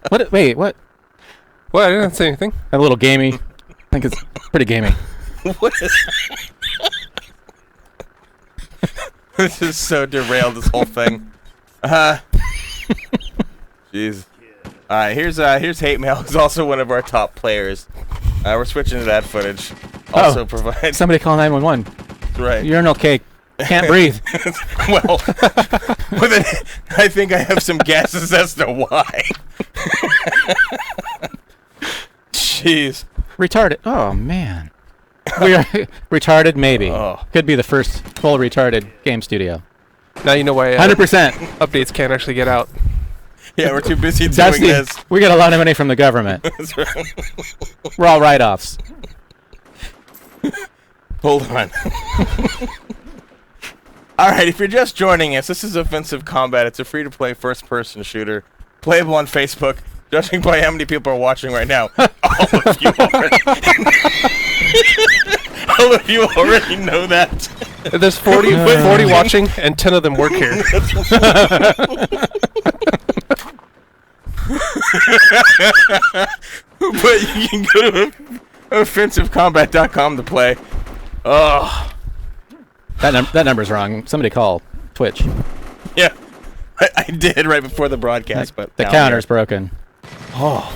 C: What? Wait, what?
B: Well, I didn't say anything.
C: A little gamey. I think it's pretty gamey.
A: What is... This is so derailed, this whole thing. Jeez. All right, here's Hate Mail, who's also one of our top players. We're switching to that footage. Also provides...
C: Somebody call 911.
A: Right.
C: Urinal cake. Can't breathe.
A: Well, but then I think I have some guesses as to why. Jeez.
C: Retarded. Oh, man. We are retarded, maybe.
A: Oh.
C: Could be the first full retarded game studio.
B: Now you know why
C: 100%.
B: updates can't actually get out.
A: Yeah, we're too busy
C: That's
A: doing this.
C: We get a lot of money from the government.
A: That's right.
C: We're all write-offs.
A: Hold on. Alright, if you're just joining us, this is Offensive Combat. It's a free-to-play first-person shooter. Playable on Facebook. Judging by how many people are watching right now, all of you already, all of you already know that.
B: There's 40 watching, and 10 of them work here.
A: But you can go to offensivecombat.com to play. Oh,
C: That number's wrong. Somebody call Twitch.
A: yeah. I did right before the broadcast, but
C: The
A: now
C: counter's broken.
A: Oh.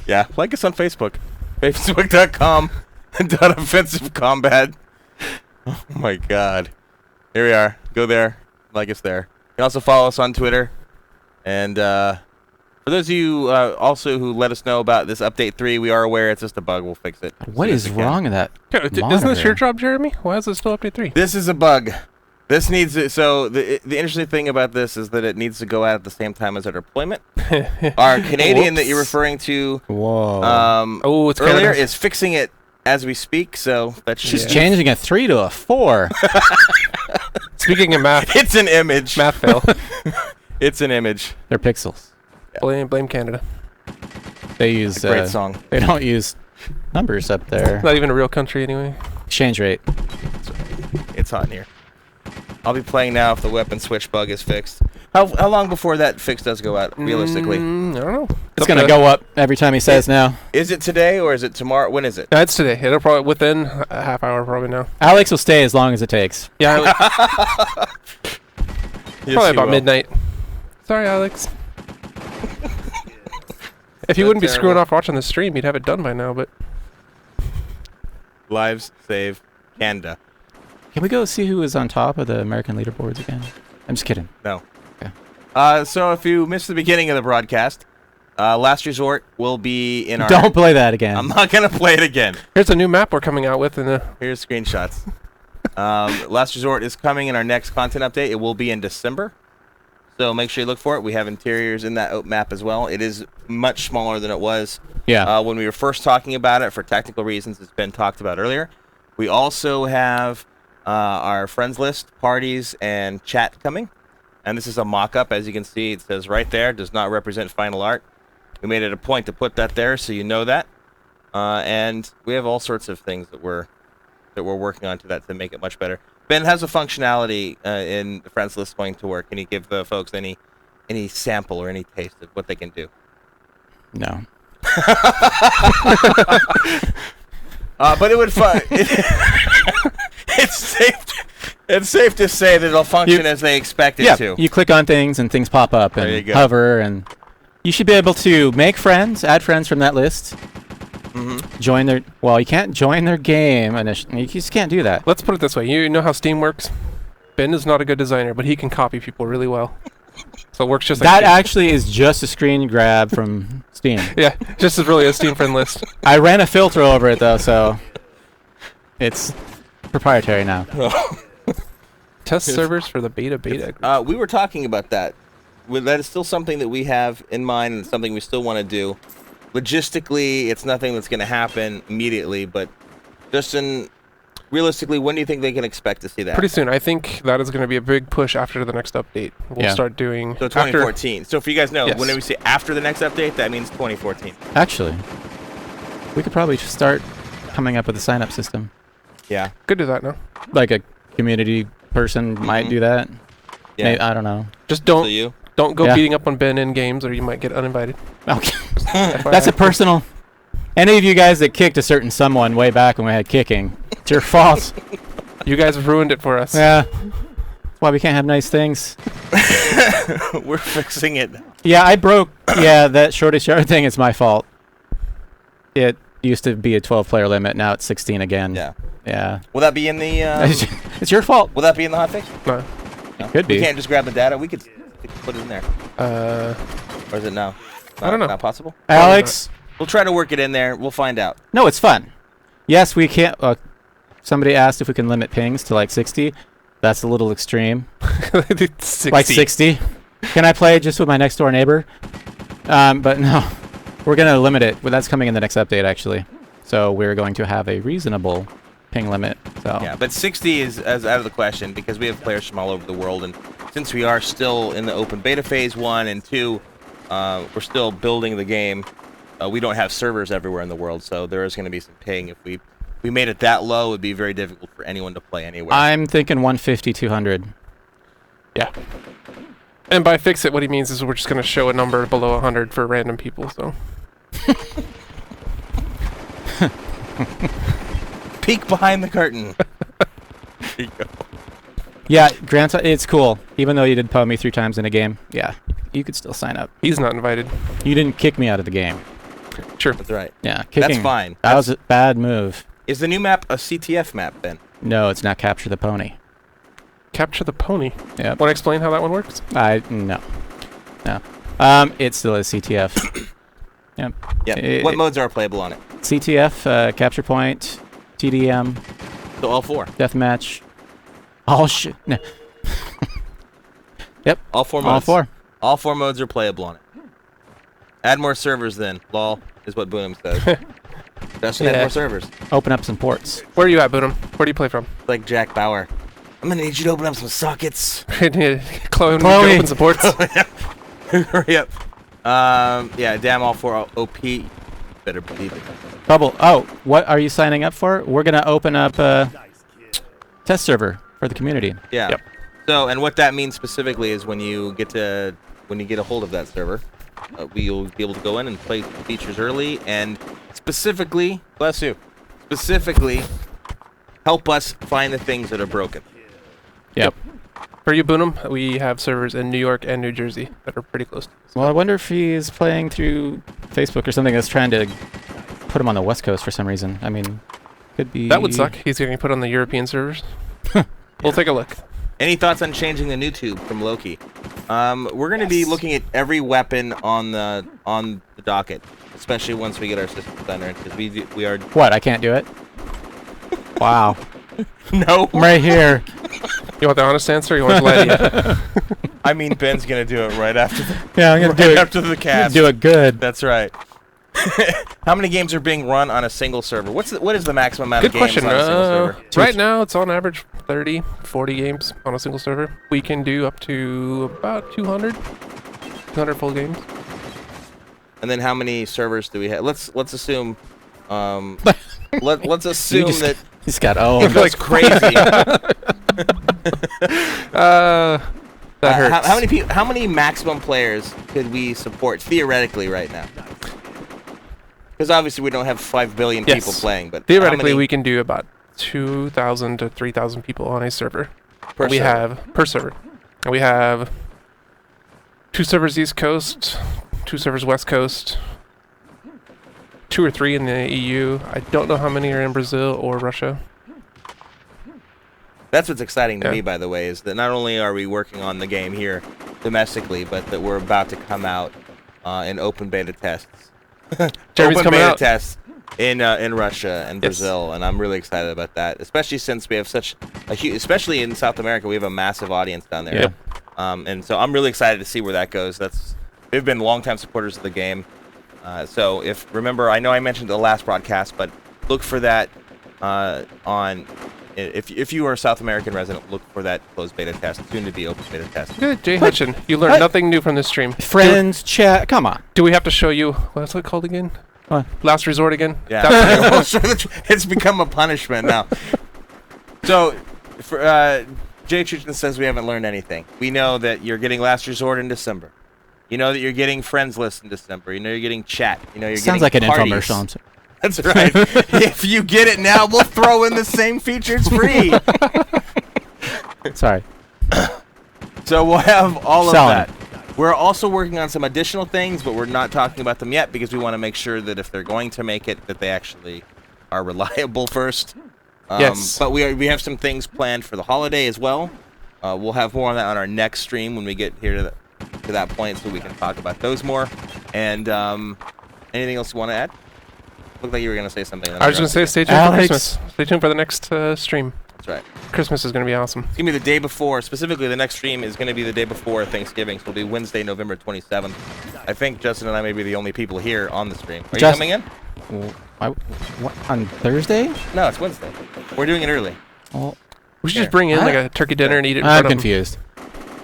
A: Yeah, like us on Facebook. Facebook.com/offensivecombat. Oh my god. Here we are. Go there. Like us there. You can also follow us on Twitter. And for those of you also who let us know about this update 3, we are aware it's just a bug. We'll fix it. as
C: What
A: soon as
C: is
A: we can.
C: wrong with that?
B: Isn't this
C: monitor?
B: your job, Jeremy? Why is it still update 3?
A: This is a bug. This needs to, so the interesting thing about this is that it needs to go out at the same time as our deployment. Our Canadian that you're
B: Whoops.
A: referring to
C: Whoa.
B: Oh, it's
A: earlier
B: Canada.
A: is fixing it as we speak, so that should
C: She's
B: Yeah.
C: changing a 3 to a 4.
B: Speaking of math,
A: It's an image.
B: math fail.
A: It's an image.
C: They're pixels.
B: Blame Canada.
C: They use.
A: Great song.
C: They don't use numbers up there.
B: Not even a real country anyway.
C: Exchange rate.
A: It's hot in here. I'll be playing now if the weapon switch bug is fixed. How long before that fix does go out, realistically?
B: I don't know.
C: It's
B: up
C: gonna
B: to-
C: go up every time he says now.
A: Is it today or is it tomorrow? When is it?
B: Yeah, it's today. It'll probably within a half hour probably now.
C: Alex will stay as long as it takes.
B: Yeah,
A: Yes,
B: probably
A: he
B: about
A: will.
B: midnight. Sorry, Alex. If you
A: That's
B: wouldn't be screwing
A: terrible.
B: off watching the stream, you'd have it done by now. But
A: Lives save Canada.
C: Can we go see who is on top of the American leaderboards again? I'm just kidding.
A: No.
C: Okay.
A: So if you missed the beginning of the broadcast, Last Resort will be in our...
C: Don't play that again.
A: I'm not going to play it again.
B: here's a new map we're coming out with, and
A: Here's screenshots. Last Resort is coming in our next content update. It will be in December. So make sure you look for it. We have interiors in that map as well. It is much smaller than it was
C: Yeah.
A: when we were first talking about it for technical reasons. It's been talked about earlier. We also have our friends list, parties, and chat coming. And this is a mock-up. As you can see, it says right there, does not represent final art. We made it a point to put that there so you know that. And we have all sorts of things that we're working on to make it much better. Ben has a functionality in the friends list going to work. Can you give the folks any sample or any taste of what they can do?
C: No.
A: But it would it's safe to say that it'll function as they expect it
C: Yeah.
A: to.
C: You click on things and things pop up
A: There you
C: and
A: go.
C: hover, and you should be able to make friends, add friends from that list. Join their. Well, you can't join their game initially. You just can't do that.
B: let's put it this way: you know how Steam works. Ben is not a good designer, but he can copy people really well. So it works just like
C: That
B: Steam.
C: actually is just a screen grab from Steam.
B: Yeah, just as really a Steam friend list.
C: I ran a filter over it though, so it's proprietary now.
B: Test servers for the beta group.
A: We were talking about that. That is still something that we have in mind and something we still want to do. Logistically, it's nothing that's going to happen immediately, but just realistically, when do you think they can expect to see that?
B: Pretty soon. I think that is going to be a big push after the next update. We'll
C: Yeah.
B: start doing
A: So
B: after
A: 2014. So for you guys know,
B: Yes.
A: whenever we say after the next update, that means 2014.
C: Actually, we could probably just start coming up with a sign-up system.
A: Yeah.
B: Could do that now.
C: Like a community person might do that.
A: Yeah.
C: I don't know.
B: Just
A: So
B: don't
A: you?
B: go
C: Yeah.
B: beating up on Ben in games, or you might get uninvited.
C: Okay.
B: FYI.
C: That's a personal. Any of you guys that kicked a certain someone way back when we had kicking, it's your fault.
B: You guys have ruined it for us.
C: Yeah. That's why we can't have nice things.
A: We're fixing it.
C: Yeah, I broke. Yeah, that shortest yard thing is my fault. It used to be a 12-player limit. Now it's 16 again.
A: Yeah.
C: Yeah.
A: Will that be in the?
C: It's your fault.
A: Will that be in the hotfix?
B: No.
A: No.
C: Could
A: We
C: be.
A: can't just grab the data. We could put it in there, or is it no?
B: I don't know.
A: Not possible.
C: Alex.
A: We'll try to work it in there. We'll find out.
C: No, it's fun. Yes, we can't. Somebody asked if we can limit pings to like 60. That's a little extreme.
B: 60.
C: Like 60. Can I play just with my next door neighbor? But no, we're gonna limit it. Well, that's coming in the next update actually. So we're going to have a reasonable ping limit. So
A: Yeah, but 60 is out of the question because we have players from all over the world, and since we are still in the open beta phase 1 and 2, we're still building the game. We don't have servers everywhere in the world, so there is going to be some ping. If we made it that low, it would be very difficult for anyone to play anywhere.
C: I'm thinking 150, 200.
B: Yeah. And by fix it, what he means is we're just going to show a number below 100 for random people, so.
A: Peek behind the curtain. There you go.
C: Yeah, Grant, it's cool. Even though you did PO me 3 times in a game, yeah, you could still sign up.
B: He's not invited.
C: You didn't kick me out of the game.
B: Sure.
A: That's right.
C: Yeah, kicking.
A: That's fine.
C: That was a bad move.
A: Is the new map a CTF map, then?
C: No, it's not Capture the Pony.
B: Capture the pony.
C: Yep.
B: Want to explain how that one works?
C: No. It still is CTF. Yep.
A: Yeah. What modes are playable on it?
C: CTF, Capture Point, TDM,
A: So all 4.
C: Deathmatch. All shit. No. Yep.
A: All 4 modes.
C: All 4.
A: All 4 modes are playable on it. Add more servers, then. Lol is what Boonham says. Just add
B: Yeah.
A: more servers.
C: Open up some ports.
B: Where are you at, Boonham? Where do you play from?
A: Like Jack Bauer. I'm gonna need you to open up some sockets.
B: Chloe,
C: Chloe.
B: open supports.
A: Hurry up. Yeah, damn all 4 OP. Better believe it.
C: Bubble. Oh, what are you signing up for? We're gonna open up a test server for the community.
A: Yeah.
B: Yep.
A: So, and what that means specifically is when you get a hold of that server, you'll be able to go in and play features early, and specifically, bless you, help us find the things that are broken.
C: Yep.
B: For you, Boonham, we have servers in New York and New Jersey that are pretty close.
C: Well, I wonder if he's playing through Facebook or something that's trying to put him on the West Coast for some reason. I mean, could be.
B: That would suck. He's getting put on the European servers. We'll take a look.
A: Any thoughts on changing the new tube from Loki? We're going to be looking at every weapon on the docket, especially once we get our systems done, because we are.
C: What? I can't do it. Wow.
A: No.
C: I'm right here.
B: You want the honest answer? Or you want to lie to you?
A: I mean, Ben's going to do it right after the
C: Yeah, I'm gonna do it.
A: after the
C: I'm gonna
A: cast.
C: do it good.
A: That's right. How many games are being run on a single server? What is the maximum amount
B: Good
A: of games
B: question.
A: on a single server?
B: Right now, it's on average 30, 40 games on a single server. We can do up to about 200 full games.
A: And then how many servers do we have? Let's assume. Let's assume
C: just-
A: that
C: He's got
A: that's crazy.
B: That hurts.
A: How many maximum players could we support theoretically right now? Because obviously we don't have 5 billion
B: Yes.
A: people playing, but
B: Theoretically, we can do about 2,000 to 3,000 people on a server.
A: per
B: we
A: server?
B: have per server. And we have 2 servers East Coast, 2 servers West Coast, 2 or 3 in the EU. I don't know how many are in Brazil or Russia.
A: That's what's exciting to
B: Yeah.
A: me, by the way, is that not only are we working on the game here domestically, but that we're about to come out in open beta tests.
B: Jeremy's
A: open
B: coming
A: beta
B: out.
A: tests in Russia and
B: Yes.
A: Brazil, and I'm really excited about that. Especially since we have such a huge, especially in South America, we have a massive audience down there.
C: Yep.
A: And so I'm really excited to see where that goes. They've been longtime supporters of the game. So remember, I know I mentioned the last broadcast, but look for that if you are a South American resident, look for that closed beta test, soon to be open beta test.
B: Good, Jay Hutchin. You learned
C: What?
B: nothing new from this stream.
C: friends chat. Come on.
B: Do we have to show you what's it called again?
C: What?
B: Last resort again?
A: Yeah, it's become a punishment now. So, Jay Chuchin says we haven't learned anything. We know that you're getting Last Resort in December. You know that you're getting Friends List in December. You know you're getting Chat. You know you're
C: Sounds
A: getting
C: like an
A: parties.
C: infomercial. I'm sorry.
A: That's right. If you get it now, we'll throw in the same features free.
C: Sorry.
A: So we'll have all of
C: Selling.
A: that. We're also working on some additional things, but we're not talking about them yet because we want to make sure that if they're going to make it, that they actually are reliable first.
B: Yes.
A: But we have some things planned for the holiday as well. We'll have more on that on our next stream when we get here to that point, so we can talk about those more. And anything else you want to add? Looked like you were gonna say something.
B: I was going to say, stay tuned for
C: Alex.
B: Christmas. Stay tuned for the next stream.
A: That's right.
B: Christmas is going to be awesome.
A: It's gonna be the day before. Specifically, the next stream is gonna be the day before Thanksgiving. So it'll be Wednesday, November 27th. I think Justin and I may be the only people here on the stream. Are you coming in?
C: What, on Thursday?
A: No, it's Wednesday. We're doing it early.
C: Well,
B: We should just bring in like a turkey dinner and eat it in
C: I'm
B: front of him.
C: confused.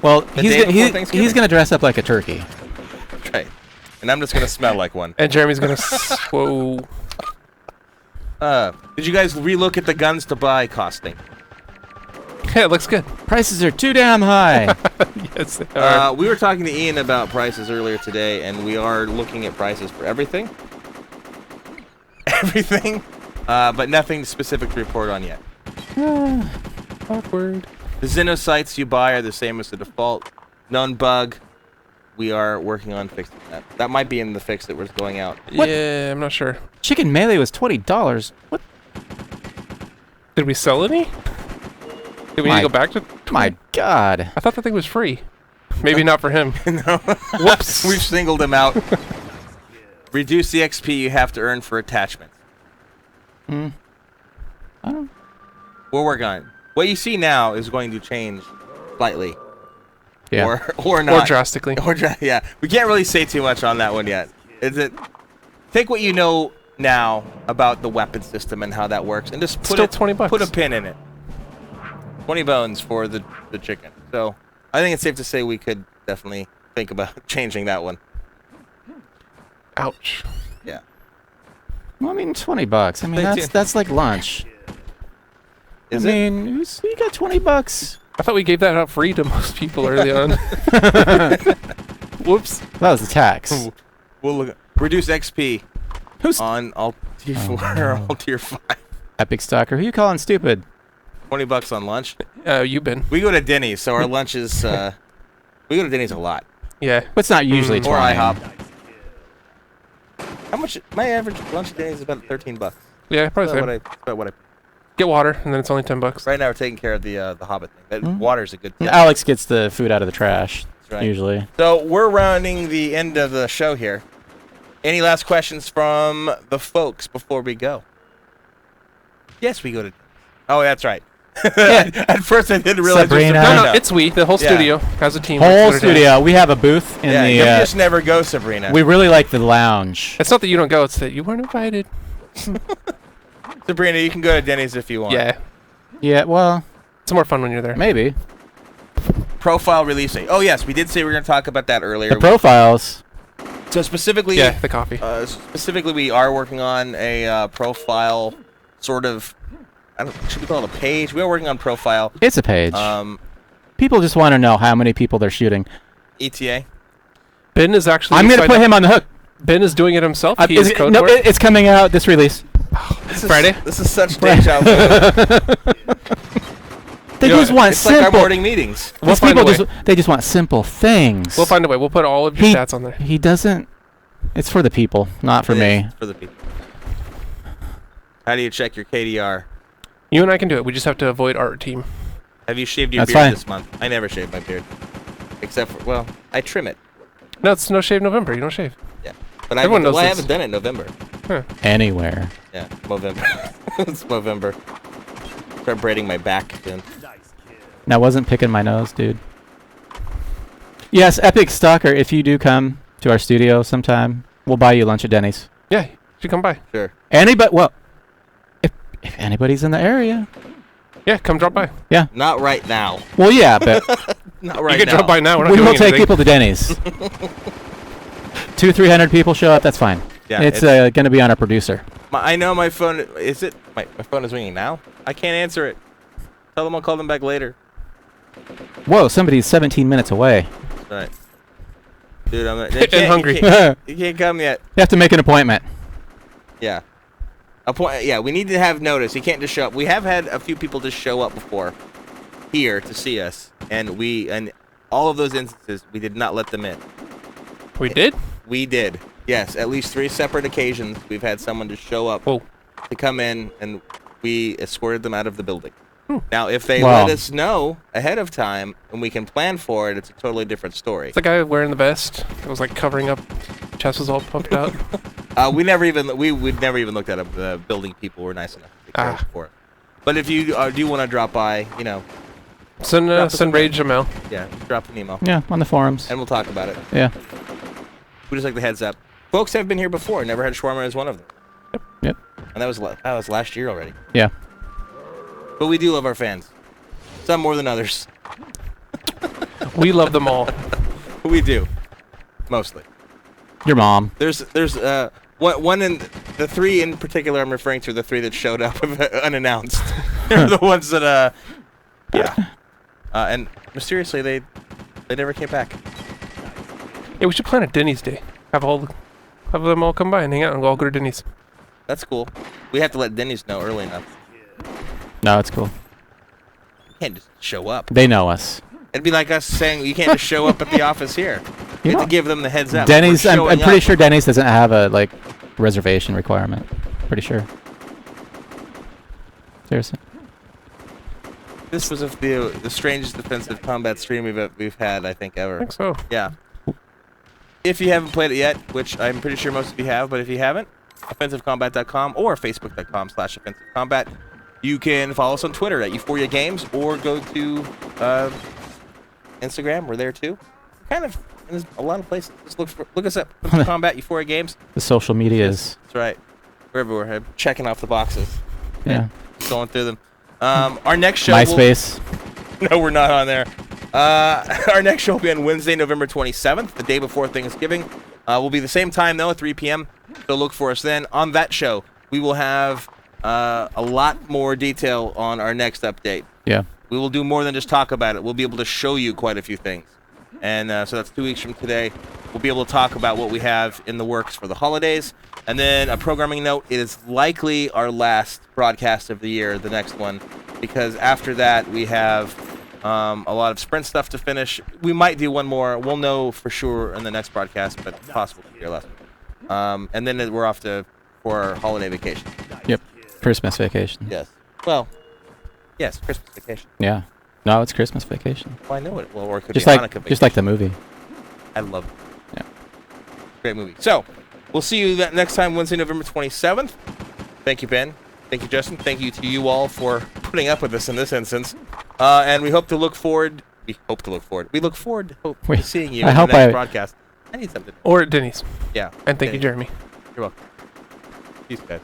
C: Well,
A: The
C: he's
A: day
C: gonna,
A: before
C: he's
A: Thanksgiving?
C: gonna dress up like a turkey.
A: Right. And I'm just gonna smell like one.
B: And Jeremy's going to... Whoa.
A: Did you guys relook at the guns to buy costing?
B: Yeah, it looks good.
C: Prices are too damn high.
B: Yes, they are.
A: We were talking to Ian about prices earlier today, and we are looking at prices for everything. Everything, but nothing specific to report on yet.
B: Awkward.
A: The Xenosites you buy are the same as the default. None bug. We are working on fixing that. That might be in the fix that was going out.
C: What?
B: Yeah, I'm not sure.
C: Chicken melee was $20. What?
B: Did we sell any? Did we need
C: My-
B: to go back to...
C: My God.
B: I thought that thing was free. Maybe not for him.
A: No. Whoops. We've singled him out. Reduce the XP you have to earn for attachments.
C: I don't.
A: We're working on it. What you see now is going to change slightly.
C: Yeah.
A: Or not.
B: Or drastically.
A: Yeah. We can't really say too much on that one yet. Is it? Take what you know now about the weapon system and how that works, and just put
B: Still
A: it,
B: 20 bucks.
A: Put a pin in it. 20 bones for the chicken. So I think it's safe to say we could definitely think about changing that one.
B: Ouch.
A: Yeah.
C: Well, I mean, $20. I mean,
A: Stay tuned.
C: that's like lunch.
A: Is
C: I
A: it?
C: mean, you got $20.
B: I thought we gave that out free to most people early on. Whoops.
C: That was the tax.
A: We'll look. Reduce XP
C: Who's
A: on all tier 4 or all tier 5.
C: Epic Stalker? Who you calling stupid?
A: $20 on lunch.
B: You've been.
A: We go to Denny's, so our lunch is. We go to Denny's a lot.
B: Yeah.
C: But it's not usually
A: Or
C: 20.
A: IHOP. How much? My average lunch at Denny's is about $13.
B: Yeah,
A: That's
B: probably
A: about
B: same.
A: what I.
B: Get water, and then it's only $10.
A: Right now we're taking care of the Hobbit thing. That
C: Hmm.
A: water's a good tip.
C: Alex gets the food out of the trash,
A: That's right.
C: usually.
A: So we're rounding the end of the show here. Any last questions from the folks before we go? Yes, we go to. Oh, that's right. At first I didn't realize. it was
C: Sabrina.
B: No, it's we. The whole
A: Yeah.
B: studio has a team.
C: Whole
B: Works their day.
C: studio. We have a booth in
A: Yeah, you
C: the.
A: just never go, Sabrina.
C: We really like the lounge.
B: It's not that you don't go, it's that you weren't invited.
A: Sabrina, you can go to Denny's if you want.
B: Yeah.
C: Yeah, well,
B: It's more fun when you're there.
C: maybe.
A: Profile releasing. Oh yes, we did say we were going to talk about that earlier.
C: The profiles.
A: So specifically,
B: Yeah, the coffee.
A: specifically, we are working on a profile, sort of. I don't. Should we call it a page? We are working on profile.
C: It's a page. People just want to know how many people they're shooting.
A: ETA.
B: Ben is actually.
C: I'm going to put him on the hook.
B: Ben is doing it himself. He is code
C: no,
B: for it.
C: it's coming out this release.
B: Friday.
A: This is such deja vu.
C: They
A: You know,
C: just want
A: it's like our
C: simple.
A: morning meetings.
B: We'll
C: These
B: find a
C: people
B: way.
C: they just want simple things.
B: We'll find a way. We'll put all of your stats on there.
C: He doesn't. It's for the people, not for
A: It
C: me.
A: is for the people. How do you check your KDR?
B: You and I can do it. We just have to avoid art team.
A: Have you shaved your
C: That's
A: beard
C: fine.
A: this month? I never shave my beard, except for I trim it.
B: No, it's no shave November. You don't shave.
A: Yeah, but
B: Everyone knows
A: I
B: this.
A: haven't done it in November.
C: Anywhere.
A: Yeah, November. It's November. Start braiding my back soon.
C: Now, wasn't picking my nose, dude. Yes, Epic Stalker, if you do come to our studio sometime, we'll buy you lunch at Denny's.
B: Yeah, you should come by.
A: Sure.
C: Anybody, well, if anybody's in the area.
B: Yeah, come drop by.
A: Not right now.
C: Well, yeah, but
A: Not right
B: you can
A: now.
B: drop by now. We're not
C: we
B: doing
C: will take
B: anything.
C: people to Denny's. 200-300 people show up, that's fine.
A: Yeah,
C: it's going to be on our producer.
A: I know my phone. Is it? My phone is ringing now. I can't answer it. Tell them I'll call them back later.
C: Whoa, somebody's 17 minutes away.
A: All right. Dude, I'm
B: And hungry.
A: You can't come yet.
C: You have to make an appointment.
A: Yeah. Yeah, we need to have notice. He can't just show up. We have had a few people just show up before here to see us, and all of those instances we did not let them in.
B: We did?
A: We did. Yes, at least 3 separate occasions we've had someone just show up
B: Whoa.
A: to come in, and we escorted them out of the building. Now, if they
C: Wow.
A: let us know ahead of time and we can plan for it, it's a totally different story.
B: It's the guy wearing the vest. It was like covering up. Chest was all pumped out.
A: We would never even looked at them. The building people were nice enough to take care of it for it. But if you do want to drop by,
B: Send Rage a mail.
A: yeah, drop an email
C: Yeah, on the forums.
A: and we'll talk about it.
C: Yeah.
A: We just like the heads up. Folks have been here before. Never had shawarma as one of them.
C: Yep.
A: And that was last year already.
C: Yeah.
A: But we do love our fans. Some more than others.
B: We love them all.
A: We do. Mostly.
C: Your mom.
A: There's one in the three in particular I'm referring to, the three that showed up unannounced. They're the ones that and mysteriously they never came back.
B: Yeah, we should plan a Denny's day. Have them all come by and hang out, and we'll all go to Denny's.
A: That's cool. We have to let Denny's know early enough.
C: No, it's cool.
A: You can't just show up.
C: They know us.
A: It'd be like us saying you can't just show up at the office here. You have to give them the heads up.
C: Denny's.
A: We're
C: I'm
A: showing
C: pretty
A: up.
C: sure Denny's doesn't have a reservation requirement. Pretty sure. Seriously.
A: This was the strangest defensive combat stream we've had, I think, ever.
B: I think so.
A: Yeah. If you haven't played it yet, which I'm pretty sure most of you have, but if you haven't, offensivecombat.com or facebook.com/offensivecombat. You can follow us on Twitter at Euphoria Games or go to Instagram. We're there too. Kind of in a lot of places. Just look us up. Offensive Combat, Euphoria Games.
C: The social media is.
A: That's right. We're everywhere. I'm checking off the boxes.
C: Yeah.
A: Going through them. Our next show.
C: MySpace.
A: No, we're not on there. Our next show will be on Wednesday, November 27th, the day before Thanksgiving. Will be the same time, though, at 3 p.m. So look for us then. On that show, we will have a lot more detail on our next update.
C: Yeah.
A: We will do more than just talk about it. We'll be able to show you quite a few things. And so that's 2 weeks from today. We'll be able to talk about what we have in the works for the holidays. And then a programming note, it is likely our last broadcast of the year, the next one, because after that we have a lot of sprint stuff to finish. We might do one more. We'll know for sure in the next broadcast, but it's possible to be our last one. And then we're off for our holiday vacation.
C: Yep. Christmas vacation.
A: Yes. Well, yes, Christmas vacation.
C: Yeah. No, it's Christmas vacation.
A: Well, I know it. Well, or it could
C: Just
A: be
C: like
A: Hanukkah vacation.
C: just like the movie.
A: I love it.
C: Yeah.
A: Great movie. So, we'll see you next time, Wednesday, November 27th. Thank you, Ben. Thank you, Justin. Thank you to you all for putting up with us in this instance. And we look forward to seeing you in the next broadcast. I need something.
B: Or at Denny's.
A: Yeah.
B: And thank you,
A: Denny's.
B: Jeremy.
A: You're welcome. Peace, guys.